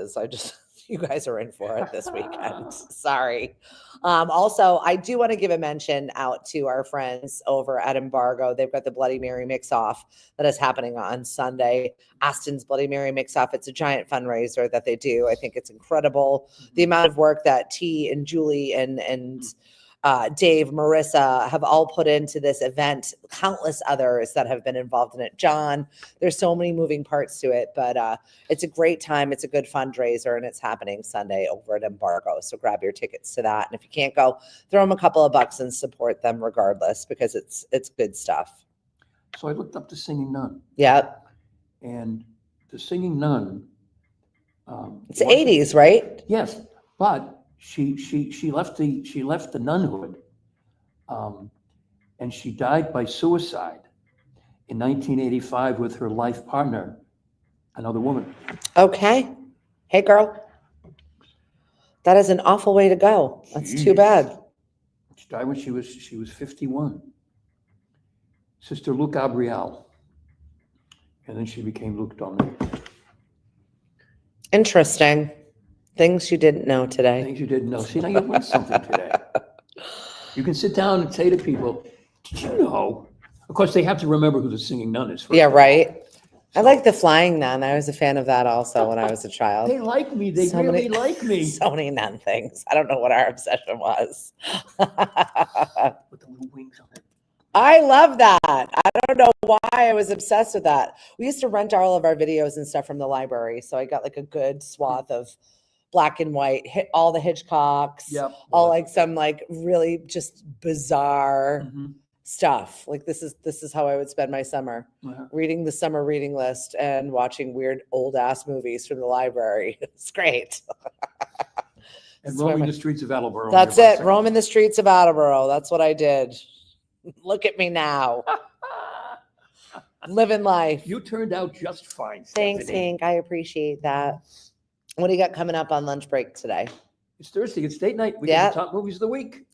You guys are in for it this weekend. Sorry. Also, I do want to give a mention out to our friends over at Embargo. They've got the Bloody Mary Mix-Off that is happening on Sunday. Aston's Bloody Mary Mix-Off. It's a giant fundraiser that they do. I think it's incredible. The amount of work that T and Julie and Dave, Marissa have all put into this event, countless others that have been involved in it. John, there's so many moving parts to it, but it's a great time. It's a good fundraiser, and it's happening Sunday over at Embargo. So grab your tickets to that. And if you can't go, throw them a couple of bucks and support them regardless, because it's good stuff. So I looked up the singing nun, Yep. and the singing nun. It's 80s, right? Yes, but she left the nunhood, and she died by suicide in 1985 with her life partner, another woman. Okay. Hey, girl. That is an awful way to go. That's too Jeez. bad. She died when she was 51. Sister Luke Gabrielle, and then she became Luke Dominic. Interesting. Things you didn't know today. Things you didn't know. See, now you learned something today. You can sit down and say to people, Did you know? Of course, they have to remember who the singing nun is. First Yeah, of all. right. I So, like the flying nun. I was a fan of that also when I was a child. They like me. They So really many- like me. So many nun things. I don't know what our obsession was. With the little wings on it. I love that. I don't know why I was obsessed with that. We used to rent all of our videos and stuff from the library. So I got like a good swath of black and white, hit all the Hitchcocks, Yep. all like some like really just bizarre Mhm. stuff. Like this is how I would spend my summer. Uh-huh. Reading the summer reading list and watching weird old ass movies from the library. It's great. And That's where roaming my- the streets of Attleboro. That's nearby it. South. Roaming the streets of Attleboro. That's what I did. Look at me now. Living life. You turned out just fine. Thanks, Stephanie. Hank. I appreciate that. What do you got coming up on lunch break today? It's Thursday. It's date night. We Yeah. get the top movies of the week.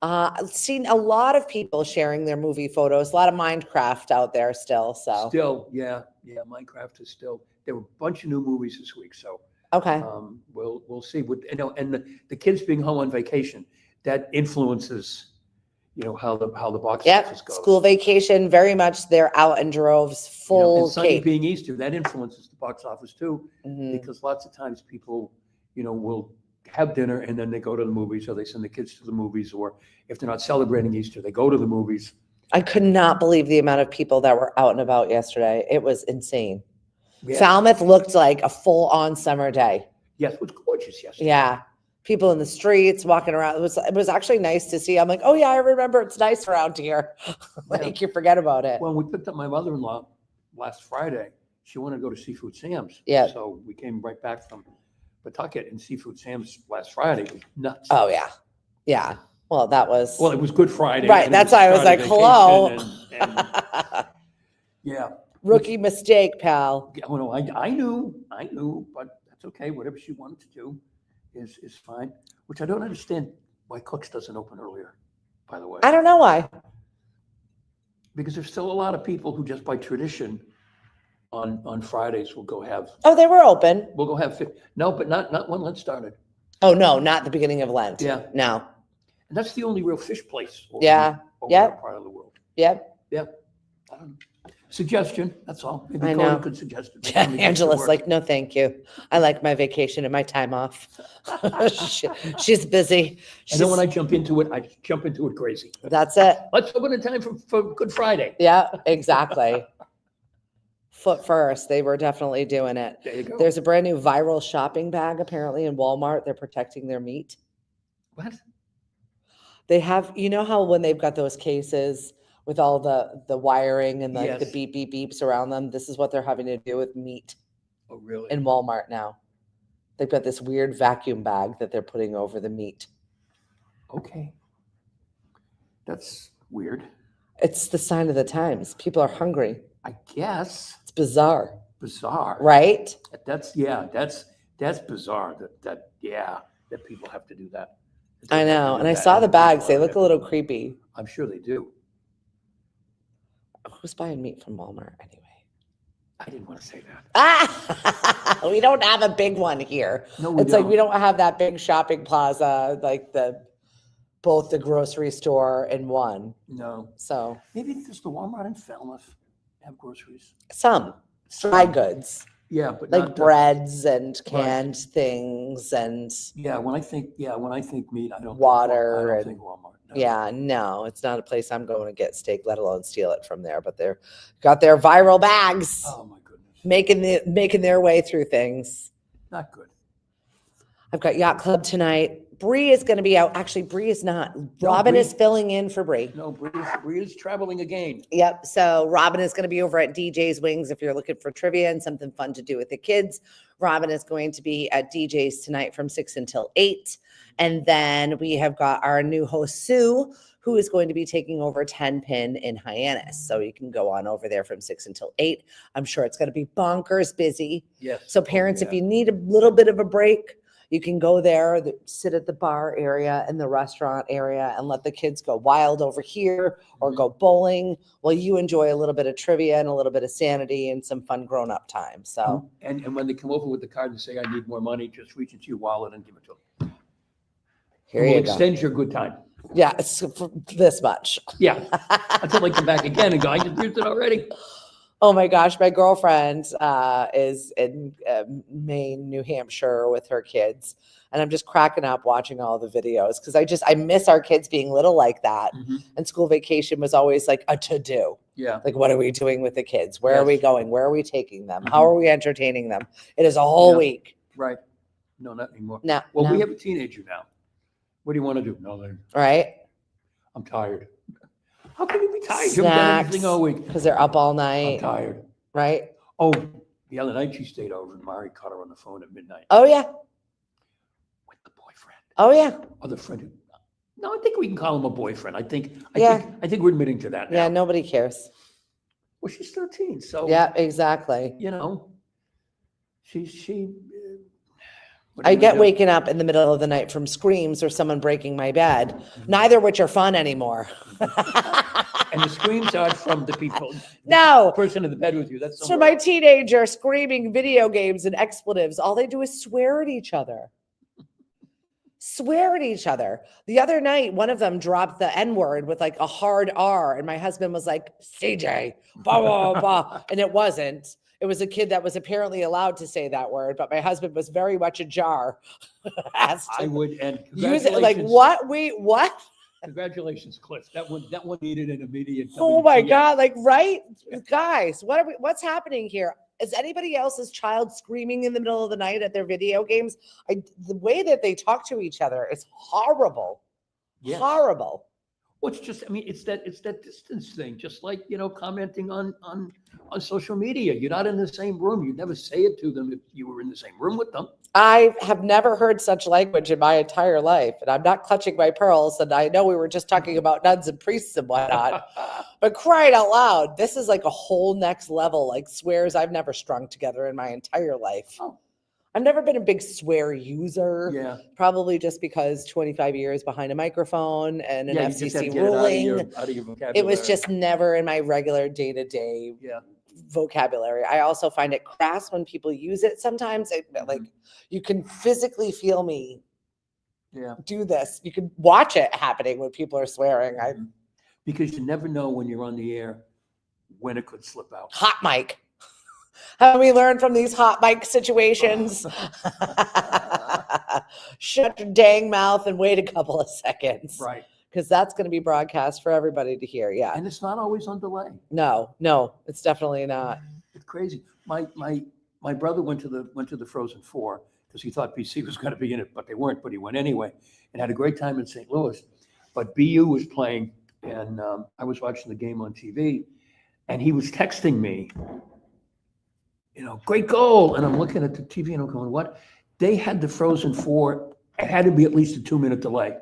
I've seen a lot of people sharing their movie photos. A lot of Minecraft out there still. So Still, yeah. Minecraft is still. There were a bunch of new movies this week, so okay. we'll see. And the kids being home on vacation, that influences, how the box office Yep. goes. School vacation, very much they're out in droves, full and Sunday cape. being Easter, that influences the box office too, Mhm. because lots of times people, will have dinner and then they go to the movies, or they send the kids to the movies, or if they're not celebrating Easter, they go to the movies. I could not believe the amount of people that were out and about yesterday. It was insane. Yeah. Falmouth looked like a full-on summer day. Yes, it was gorgeous yesterday. Yeah. People in the streets walking around. It was actually nice to see. I'm like, oh yeah, I remember it's nice around here. Like you forget about it. Well, we picked up my mother-in-law last Friday. She wanted to go to Seafood Sam's. Yeah. So we came right back from Pawtucket, and Seafood Sam's last Friday was nuts. Oh yeah. Yeah. Well, that was Well, it was Good Friday. right. and it That's was why I was start like, of hello. vacation, and yeah. Rookie mistake, pal. Yeah, well, no, I knew, but that's okay. Whatever she wanted to do is fine. Which I don't understand why Cook's doesn't open earlier, by the way. I don't know why. Because there's still a lot of people who just by tradition on Fridays will go have. Oh, they were open. We'll go have no, but not when Lent started. Oh no, not the beginning of Lent. Yeah. No. And that's the only real fish place. Over Yeah. Over Yep. that part of the world. Yep. Yep. I don't know. Suggestion. That's all. Maybe I Cody know. could suggest it. Maybe somebody gets to Angela's work. like, no, thank you. I like my vacation and my time off. She's busy. And then when She's- I jump into it crazy. That's it. Let's open in time for Good Friday. Yeah, exactly. Foot first. They were definitely doing it. There you go. There's a brand new viral shopping bag apparently in Walmart. They're protecting their meat. What? They have, how when they've got those cases with all the wiring and like the Yes. beep beep beeps around them, this is what they're having to do with meat Oh, really? in Walmart now. They've got this weird vacuum bag that they're putting over the meat. Okay. That's weird. It's the sign of the times. People are hungry. I guess. It's bizarre, Bizarre. right? That's bizarre that people have to do that. That I they have to know. do And I that. saw the bags. They Bizarre. look a little creepy. I'm sure they do. Who's buying meat from Walmart anyway? I didn't want to say that. Ah, we don't have a big one here. No, we It's like we don't. don't have that big shopping plaza, like both the grocery store in one. No. So Maybe does the Walmart in Falmouth have groceries? some dry goods, Yeah, but like not breads and canned things and Yeah, when I think meat, I don't Water I don't and- think Walmart. No. yeah, no, it's not a place I'm going to get steak, let alone steal it from there. But they're got their viral bags Oh my goodness. making their way through things. Not good. I've got yacht club tonight. Bree is going to be out. Actually, Bree is not. Robin Bree- is filling in for Bree. No, Bree is traveling again. Yep. So Robin is going to be over at DJ's Wings if you're looking for trivia and something fun to do with the kids. Robin is going to be at DJ's tonight from 6 until 8. And then we have got our new host, Sue, who is going to be taking over 10 Pin in Hyannis. So you can go on over there from 6 until 8. I'm sure it's going to be bonkers busy. Yes. So parents, if you need a little bit of a break, you can go there, sit at the bar area and the restaurant area and let the kids go wild over here or go bowling while you enjoy a little bit of trivia and a little bit of sanity and some fun grown-up time. So And when they come over with the card and say, I need more money, just reach into your wallet and give it to them. here We'll you go. extend your good time. Yeah, it's this much. Yeah, until they come back again and go, I just used it already. Oh my gosh, my girlfriend is in Maine, New Hampshire with her kids. And I'm just cracking up watching all the videos because I miss our kids being little like that. And school vacation was always like a to-do. Yeah. Like, what are we doing with the kids? Where are we Yes. going? Where are we taking them? How are we entertaining them? It is a whole week. Right. No, not anymore. No. Well, no. we have a teenager now. What do you want to do? Nothing. Right? I'm tired. How can you be tired? You haven't done anything all week. Because they're up all I'm night. tired. Right? Oh, the other night she stayed over and Mari caught her on the phone at midnight Oh, yeah. with the boyfriend. Oh, yeah. Other friend. No, I think we can call him a boyfriend. I think we're admitting to that now. Yeah, nobody cares. Well, she's 13, so Yeah, exactly. you know, she. What I are you get gonna do? waking up in the middle of the night from screams or someone breaking my bed, neither which are fun anymore. And the screams are from the people. No. The person in the bed with you. That's So somewhere my else. teenager screaming video games and expletives. All they do is swear at each other. Swear at each other. The other night, one of them dropped the N-word with like a hard R, and my husband was like, CJ, blah, blah, blah. And it wasn't. It was a kid that was apparently allowed to say that word, but my husband was very much ajar. as to I would, and use it like, congratulations. what? Wait, what? Congratulations, Cliff. That one needed an immediate. Oh my WTF. God. Like, right? Guys, what's happening here? Is anybody else's child screaming in the middle of the night at their video games? The way that they talk to each other is horrible. Yes. Horrible. Well, it's just, I mean, it's that distance thing, just like, commenting on social media. You're not in the same room. You'd never say it to them if you were in the same room with them. I have never heard such language in my entire life, and I'm not clutching my pearls. And I know we were just talking about nuns and priests and whatnot, but crying out loud, this is like a whole next level, like swears I've never strung together in my entire life. Oh. I've never been a big swear user. Yeah. Probably just because 25 years behind a microphone and an Yeah, you just have to FCC get it ruling. out of your vocabulary. It was just never in my regular day-to-day Yeah. vocabulary. I also find it crass when people use it sometimes. Like, you can physically feel me do this. You can watch it happening when people are swearing. Because you never know when you're on the air when it could slip out. Hot mic. Have we learned from these hot mic situations? Shut your dang mouth and wait a couple of seconds. Right. Because that's going to be broadcast for everybody to hear. Yeah. And it's not always on delay. No, it's definitely not. It's crazy. My brother went to the Frozen Four because he thought BC was going to be in it, but they weren't. But he went anyway and had a great time in St. Louis. But BU was playing, and I was watching the game on TV, and he was texting me, great goal. And I'm looking at the TV and I'm going, what? They had the Frozen Four. It had to be at least a 2-minute delay.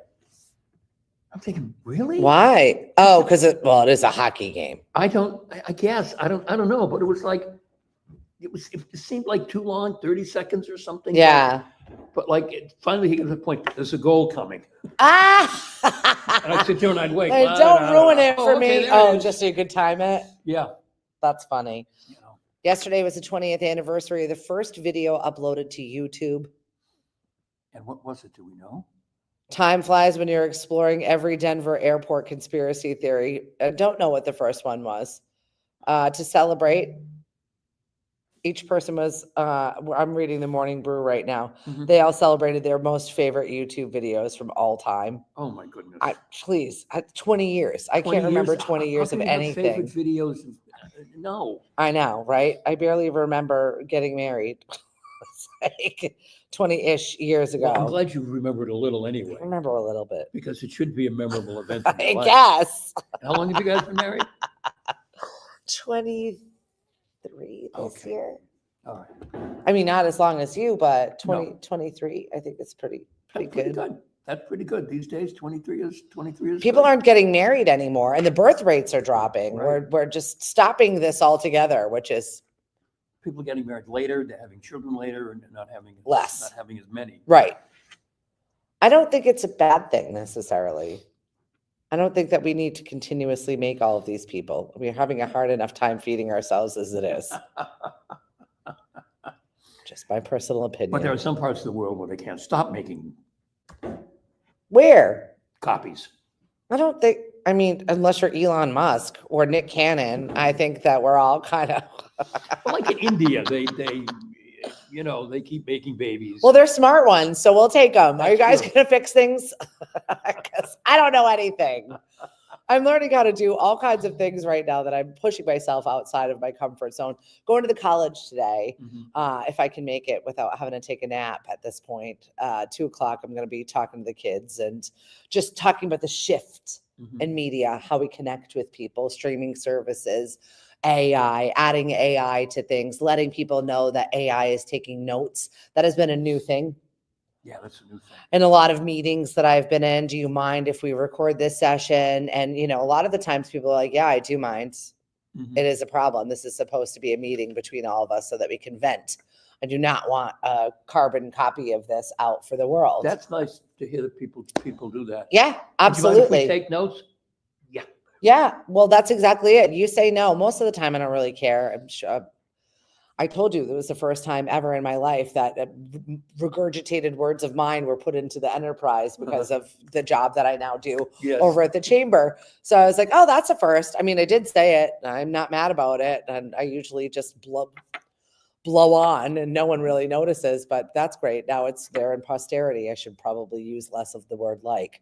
I'm thinking, really? Why? Oh, because it is a hockey game. I guess I don't know, but it was like it seemed like too long, 30 seconds or something. Yeah. But like finally he got to the point, there's a goal coming. Ah! And I'd sit there and I'd wait. Hey, don't ruin it for okay, me. there Oh, it is. just so you could time it. Yeah. That's funny. Yesterday was the 20th anniversary of the first video uploaded to YouTube. And what was it? Do we know? Time flies when you're exploring every Denver airport conspiracy theory. I don't know what the first one was. To celebrate, each person was, I'm reading the Morning Brew right now. They all celebrated their most favorite YouTube videos from all time. Oh my goodness. 20 years. I can't remember 20 years of anything. Favorite videos. No. I know, right? I barely remember getting married. It's like 20-ish years ago. Well, I'm glad you remembered a little anyway. I remember a little bit. Because it should be a memorable event. In your I life. guess. How long have you guys been married? 23 this year. All right. I mean, not as long as you, but No. 23. I think it's pretty Pretty good. good. That's pretty good. These days, 23 is People good. aren't getting married anymore, and the birth rates are dropping. Right. We're just stopping this altogether, which is People getting married later, they're having children later, and not having Less. not having as many. right. I don't think it's a bad thing necessarily. I don't think that we need to continuously make all of these people. We're having a hard enough time feeding ourselves as it is. Just my personal opinion. But there are some parts of the world where they can't stop making Where? copies. I don't think, I mean, unless you're Elon Musk or Nick Cannon, I think that we're all kind of. Well, like in India, they keep making babies. Well, they're smart ones, so we'll take them. Are you guys That's true. going to fix things? Because I don't know anything. I'm learning how to do all kinds of things right now that I'm pushing myself outside of my comfort zone. Going to the college today, if I can make it without having to take a nap at this point. 2:00, I'm going to be talking to the kids and just talking about the shift in media, how we connect with people, streaming services, AI, adding AI to things, letting people know that AI is taking notes. That has been a new thing. Yeah, that's a new thing. In a lot of meetings that I've been in, do you mind if we record this session? And, a lot of the times people are like, yeah, I do mind. It is a problem. This is supposed to be a meeting between all of us so that we can vent. I do not want a carbon copy of this out for the world. That's nice to hear that people do that. Yeah, Do absolutely. you mind if we take notes? Yeah. Yeah, well, that's exactly it. You say no. Most of the time, I don't really care. I'm sure. I told you it was the first time ever in my life that regurgitated words of mine were put into the enterprise because of the job that I now do over at the chamber. So I was like, oh, that's a first. I mean, I did say it. I'm not mad about it. And I usually just blow on and no one really notices, but that's great. Now it's there in posterity. I should probably use less of the word like.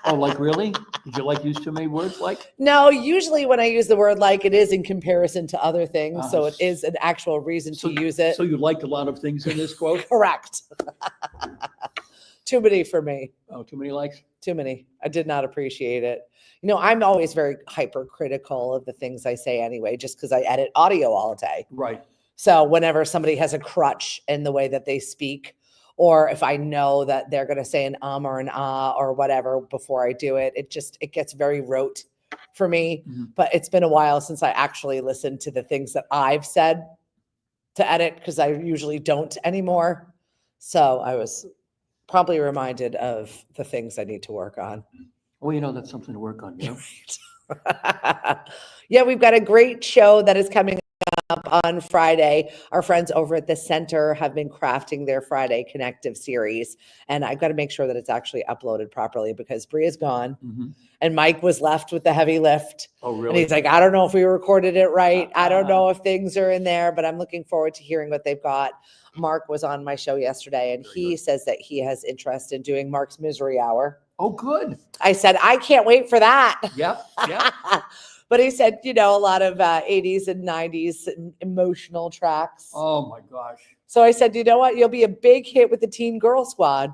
Oh, like really? Did you use too many words like? No, usually when I use the word like, it is in comparison to other things. So it is an actual reason to use it. So you liked a lot of things in this quote? Correct. Too many for me. Oh, too many likes? Too many. I did not appreciate it. I'm always very hypercritical of the things I say anyway, just because I edit audio all day. Right. So whenever somebody has a crutch in the way that they speak, or if I know that they're going to say an or an ah or whatever before I do it, it gets very rote for me. But it's been a while since I actually listened to the things that I've said to edit because I usually don't anymore. So I was probably reminded of the things I need to work on. Well, that's something to work on. Yeah, we've got a great show that is coming up on Friday. Our friends over at the center have been crafting their Friday Connective series, and I've got to make sure that it's actually uploaded properly because Bria's gone and Mike was left with the heavy lift. Oh, really? And he's like, I don't know if we recorded it right. I don't know if things are in there, but I'm looking forward to hearing what they've got. Mark was on my show yesterday, and he says that he has interest in doing Mark's Misery Hour. Oh, good. I said, I can't wait for that. Yep. But he said, a lot of 80s and 90s emotional tracks. Oh, my gosh. So I said, you know what? You'll be a big hit with the Teen Girl Squad.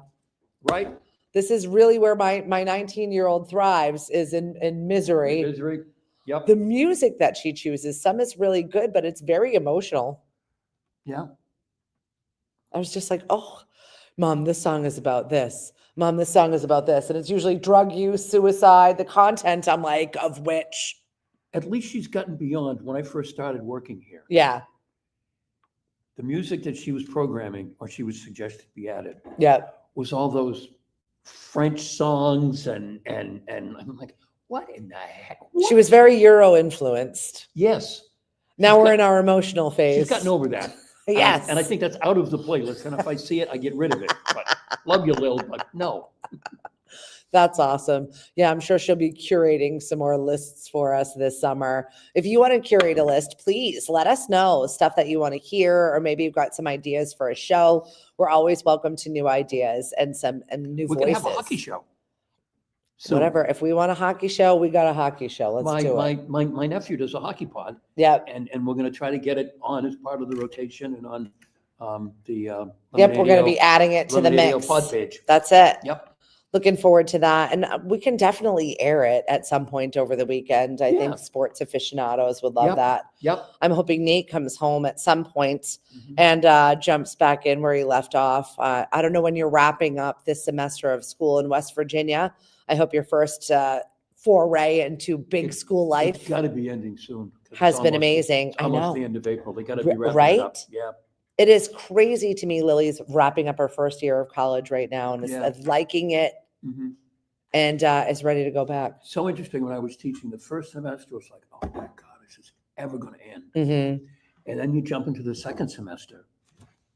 Right. This is really where my 19-year-old thrives, is in Misery. Misery. Yep. The music that she chooses, some is really good, but it's very emotional. Yeah. I was just like, oh, Mom, this song is about this. Mom, this song is about this. And it's usually drug use, suicide, the content, I'm like, of which. At least she's gotten beyond when I first started working here. Yeah. The music that she was programming, or she was suggested be added, was all those French songs and I'm like, what in the heck? What? She was very Euro influenced. Yes. Now we're in our emotional phase. She's gotten over that. Yes. And I think that's out of the playlist. And if I see it, I get rid of it. But love you, Lil, but no. That's awesome. Yeah, I'm sure she'll be curating some more lists for us this summer. If you want to curate a list, please let us know stuff that you want to hear, or maybe you've got some ideas for a show. We're always welcome to new ideas and new voices. We can have a hockey show. So whatever. If we want a hockey show, we got a hockey show. Let's do it. My nephew does a hockey pod. Yeah. And we're going to try to get it on as part of the rotation and on the we're going to be adding it to the mix. Pod page. That's it. Yep. Looking forward to that. And we can definitely air it at some point over the weekend. I think sports aficionados would love that. Yep. I'm hoping Nate comes home at some point and jumps back in where he left off. I don't know when you're wrapping up this semester of school in West Virginia. I hope your first foray into big school life. It's got to be ending soon. Has been amazing. I know. Almost the end of April. They got to be wrapping it up. Yeah. It is crazy to me. Lily's wrapping up her first year of college right now and is liking it and is ready to go back. So interesting. When I was teaching the first semester, it was like, oh my God, is this ever going to end? And then you jump into the second semester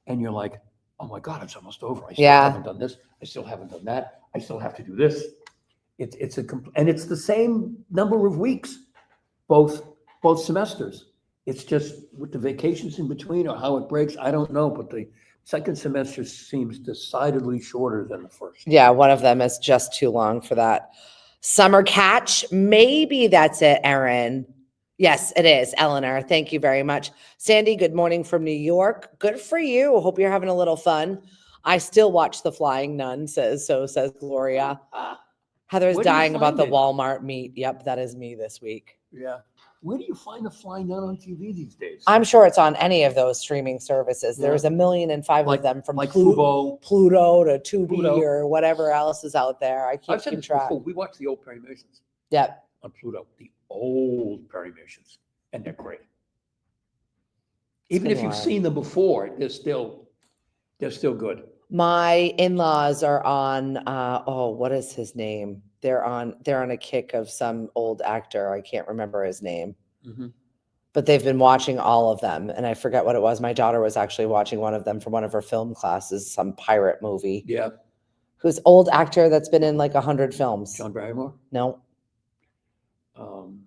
and you're like, oh my God, it's almost over. I still haven't done this. I still haven't done that. I still have to do this. And it's the same number of weeks, both semesters. It's just with the vacations in between or how it breaks, I don't know, but the second semester seems decidedly shorter than the first. Yeah, one of them is just too long for that summer catch. Maybe that's it, Erin. Yes, it is, Eleanor. Thank you very much. Sandy, good morning from New York. Good for you. Hope you're having a little fun. I still watch The Flying Nun, says Gloria. Heather's Where do you dying about the find it? Walmart meet. Yep, that is me this week. Yeah. Where do you find The Flying Nun on TV these days? I'm sure it's on any of those streaming services. Yeah. There's 1,000,005 Like- of them, from like Pluto to Tubi Pluto. or whatever else is out there. I I've can't said keep this track. before. We watch the old Perry Masons Yep. on Pluto, the old Perry Masons, and they're great. Even been if a you've while. seen them before, they're still good. My in-laws are on what is his name? They're on a kick of some old actor. I can't remember his name. Mhm. But they've been watching all of them, and I forget what it was. My daughter was actually watching one of them for one of her film classes, some pirate movie. Yeah, Who's old actor that's been in like 100 films? John Barrymore. No, Um,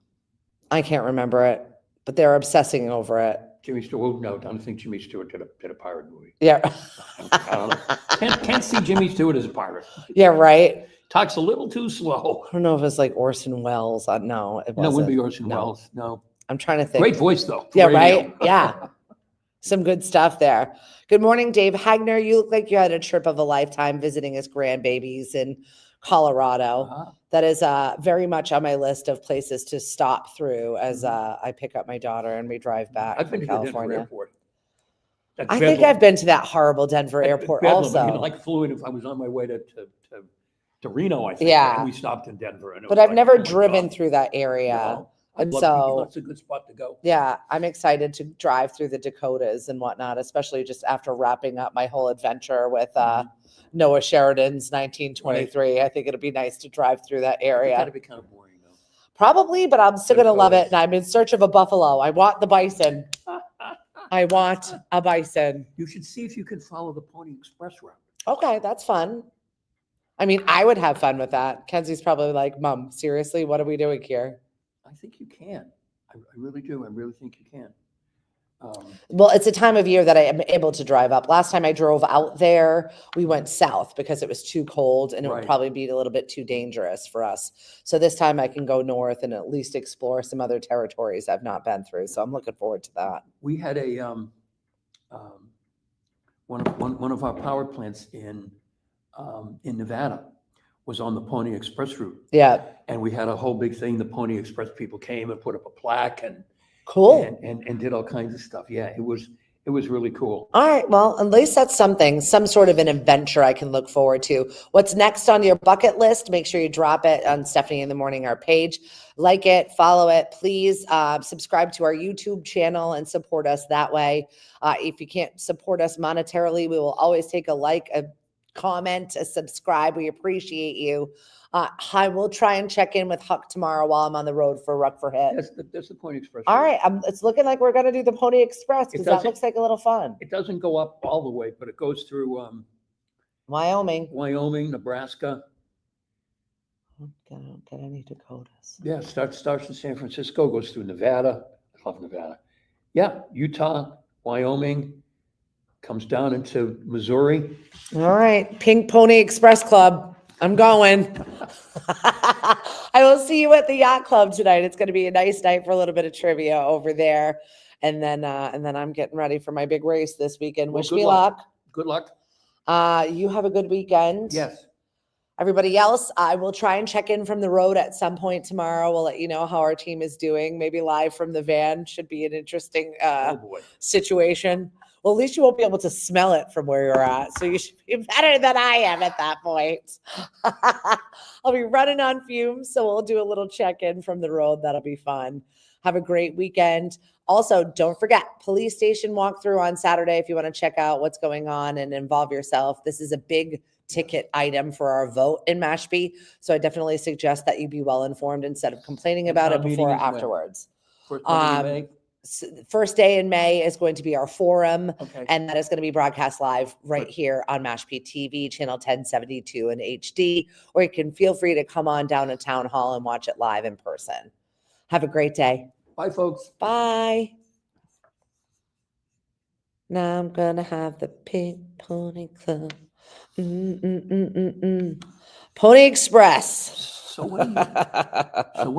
I can't remember it, but they're obsessing over it. Jimmy Stewart. No, I don't think Jimmy Stewart did a pirate movie. Yeah. I don't know. Can't see Jimmy Stewart as a pirate. Yeah, right. Talks a little too slow. I don't know if it's like Orson Welles. No, it wasn't. No, it wouldn't be Orson No. Welles. No. I'm trying to think. Great voice though. for Yeah, radio. right? Yeah. Some good stuff there. Good morning, Dave Hagner. You look like you had a trip of a lifetime visiting his grandbabies in Colorado. Uh-huh. That is very much on my list of places to stop through as I pick up my daughter and we drive back I've been from to the Denver California. airport. That's I think bedlam. I've been to that horrible Denver airport Bedlam. also. I mean, like flew in if I was on my way to Reno, I think. Yeah. And we stopped in Denver. And it But was I've like, never oh my driven God. through that area. No, I'd And love to. so- That's a good spot to go. Yeah, I'm excited to drive through the Dakotas and whatnot, especially just after wrapping up my whole adventure with Noah Sheridan's 1923. I think it'll be nice to drive through that area. That'd be kind of boring though. Probably, but I'm still going to love it. Dakotas. And I'm in search of a buffalo. I want the bison. I want a bison. You should see if you can follow the Pony Express route. Okay, that's fun. I mean, I would have fun with that. Kenzie's probably like, Mom, seriously, what are we doing here? I think you can. I really do. I really think you can. Well, it's a time of year that I am able to drive up. Last time I drove out there, we went south because it was too cold and it would Right. probably be a little bit too dangerous for us. So this time I can go north and at least explore some other territories I've not been through. So I'm looking forward to that. We had a one of our power plants in Nevada was on the Pony Express route, Yeah. and we had a whole big thing. The Pony Express people came and put up a plaque and Cool. and did all kinds of stuff. Yeah, it was really cool. All right. Well, at least that's something, some sort of an adventure I can look forward to. What's next on your bucket list? Make sure you drop it on Stephanie in the Morning, our page. Like it, follow it. Please subscribe to our YouTube channel and support us that way. If you can't support us monetarily, we will always take a like, a comment, a subscribe. We appreciate you. I will try and check in with Huck tomorrow while I'm on the road for Ruck for Hit. That's the Pony Express. All route. right. It's looking like we're going to do the Pony Express because that doesn't- looks like a little fun. It doesn't go up all the way, but it goes through Wyoming. Wyoming, Nebraska. I don't get any Dakotas. Yeah, starts in San Francisco, goes through Nevada. I love Nevada. Yeah, Utah, Wyoming, comes down into Missouri. All right. Pink Pony Express Club. I'm going. I will see you at the yacht club tonight. It's going to be a nice night for a little bit of trivia over there. And then I'm getting ready for my big race this weekend. Well, Wish good me luck. luck. Good luck. You have a good weekend. Yes. Everybody else, I will try and check in from the road at some point tomorrow. We'll let you know how our team is doing. Maybe live from the van. Should be an interesting Oh boy. situation. Well, at least you won't be able to smell it from where you're at. So you should be better than I am at that point. I'll be running on fumes. So we'll do a little check-in from the road. That'll be fun. Have a great weekend. Also, don't forget, police station walkthrough on Saturday if you want to check out what's going on and involve yourself. This is a big ticket item for our vote in Mashpee. So I definitely suggest that you be well informed instead of complaining about it Town meeting before or is when? afterwards. First Monday in May? first day in May is going to be our forum. Okay. And that is going to be broadcast live right here on Mashpee TV, channel 1072 in HD, or you can feel free to come on down to Town Hall and watch it live in person. Have a great day. Bye, folks. Bye. Now I'm going to have the Pink Pony Club. Pony Express. So what do you, so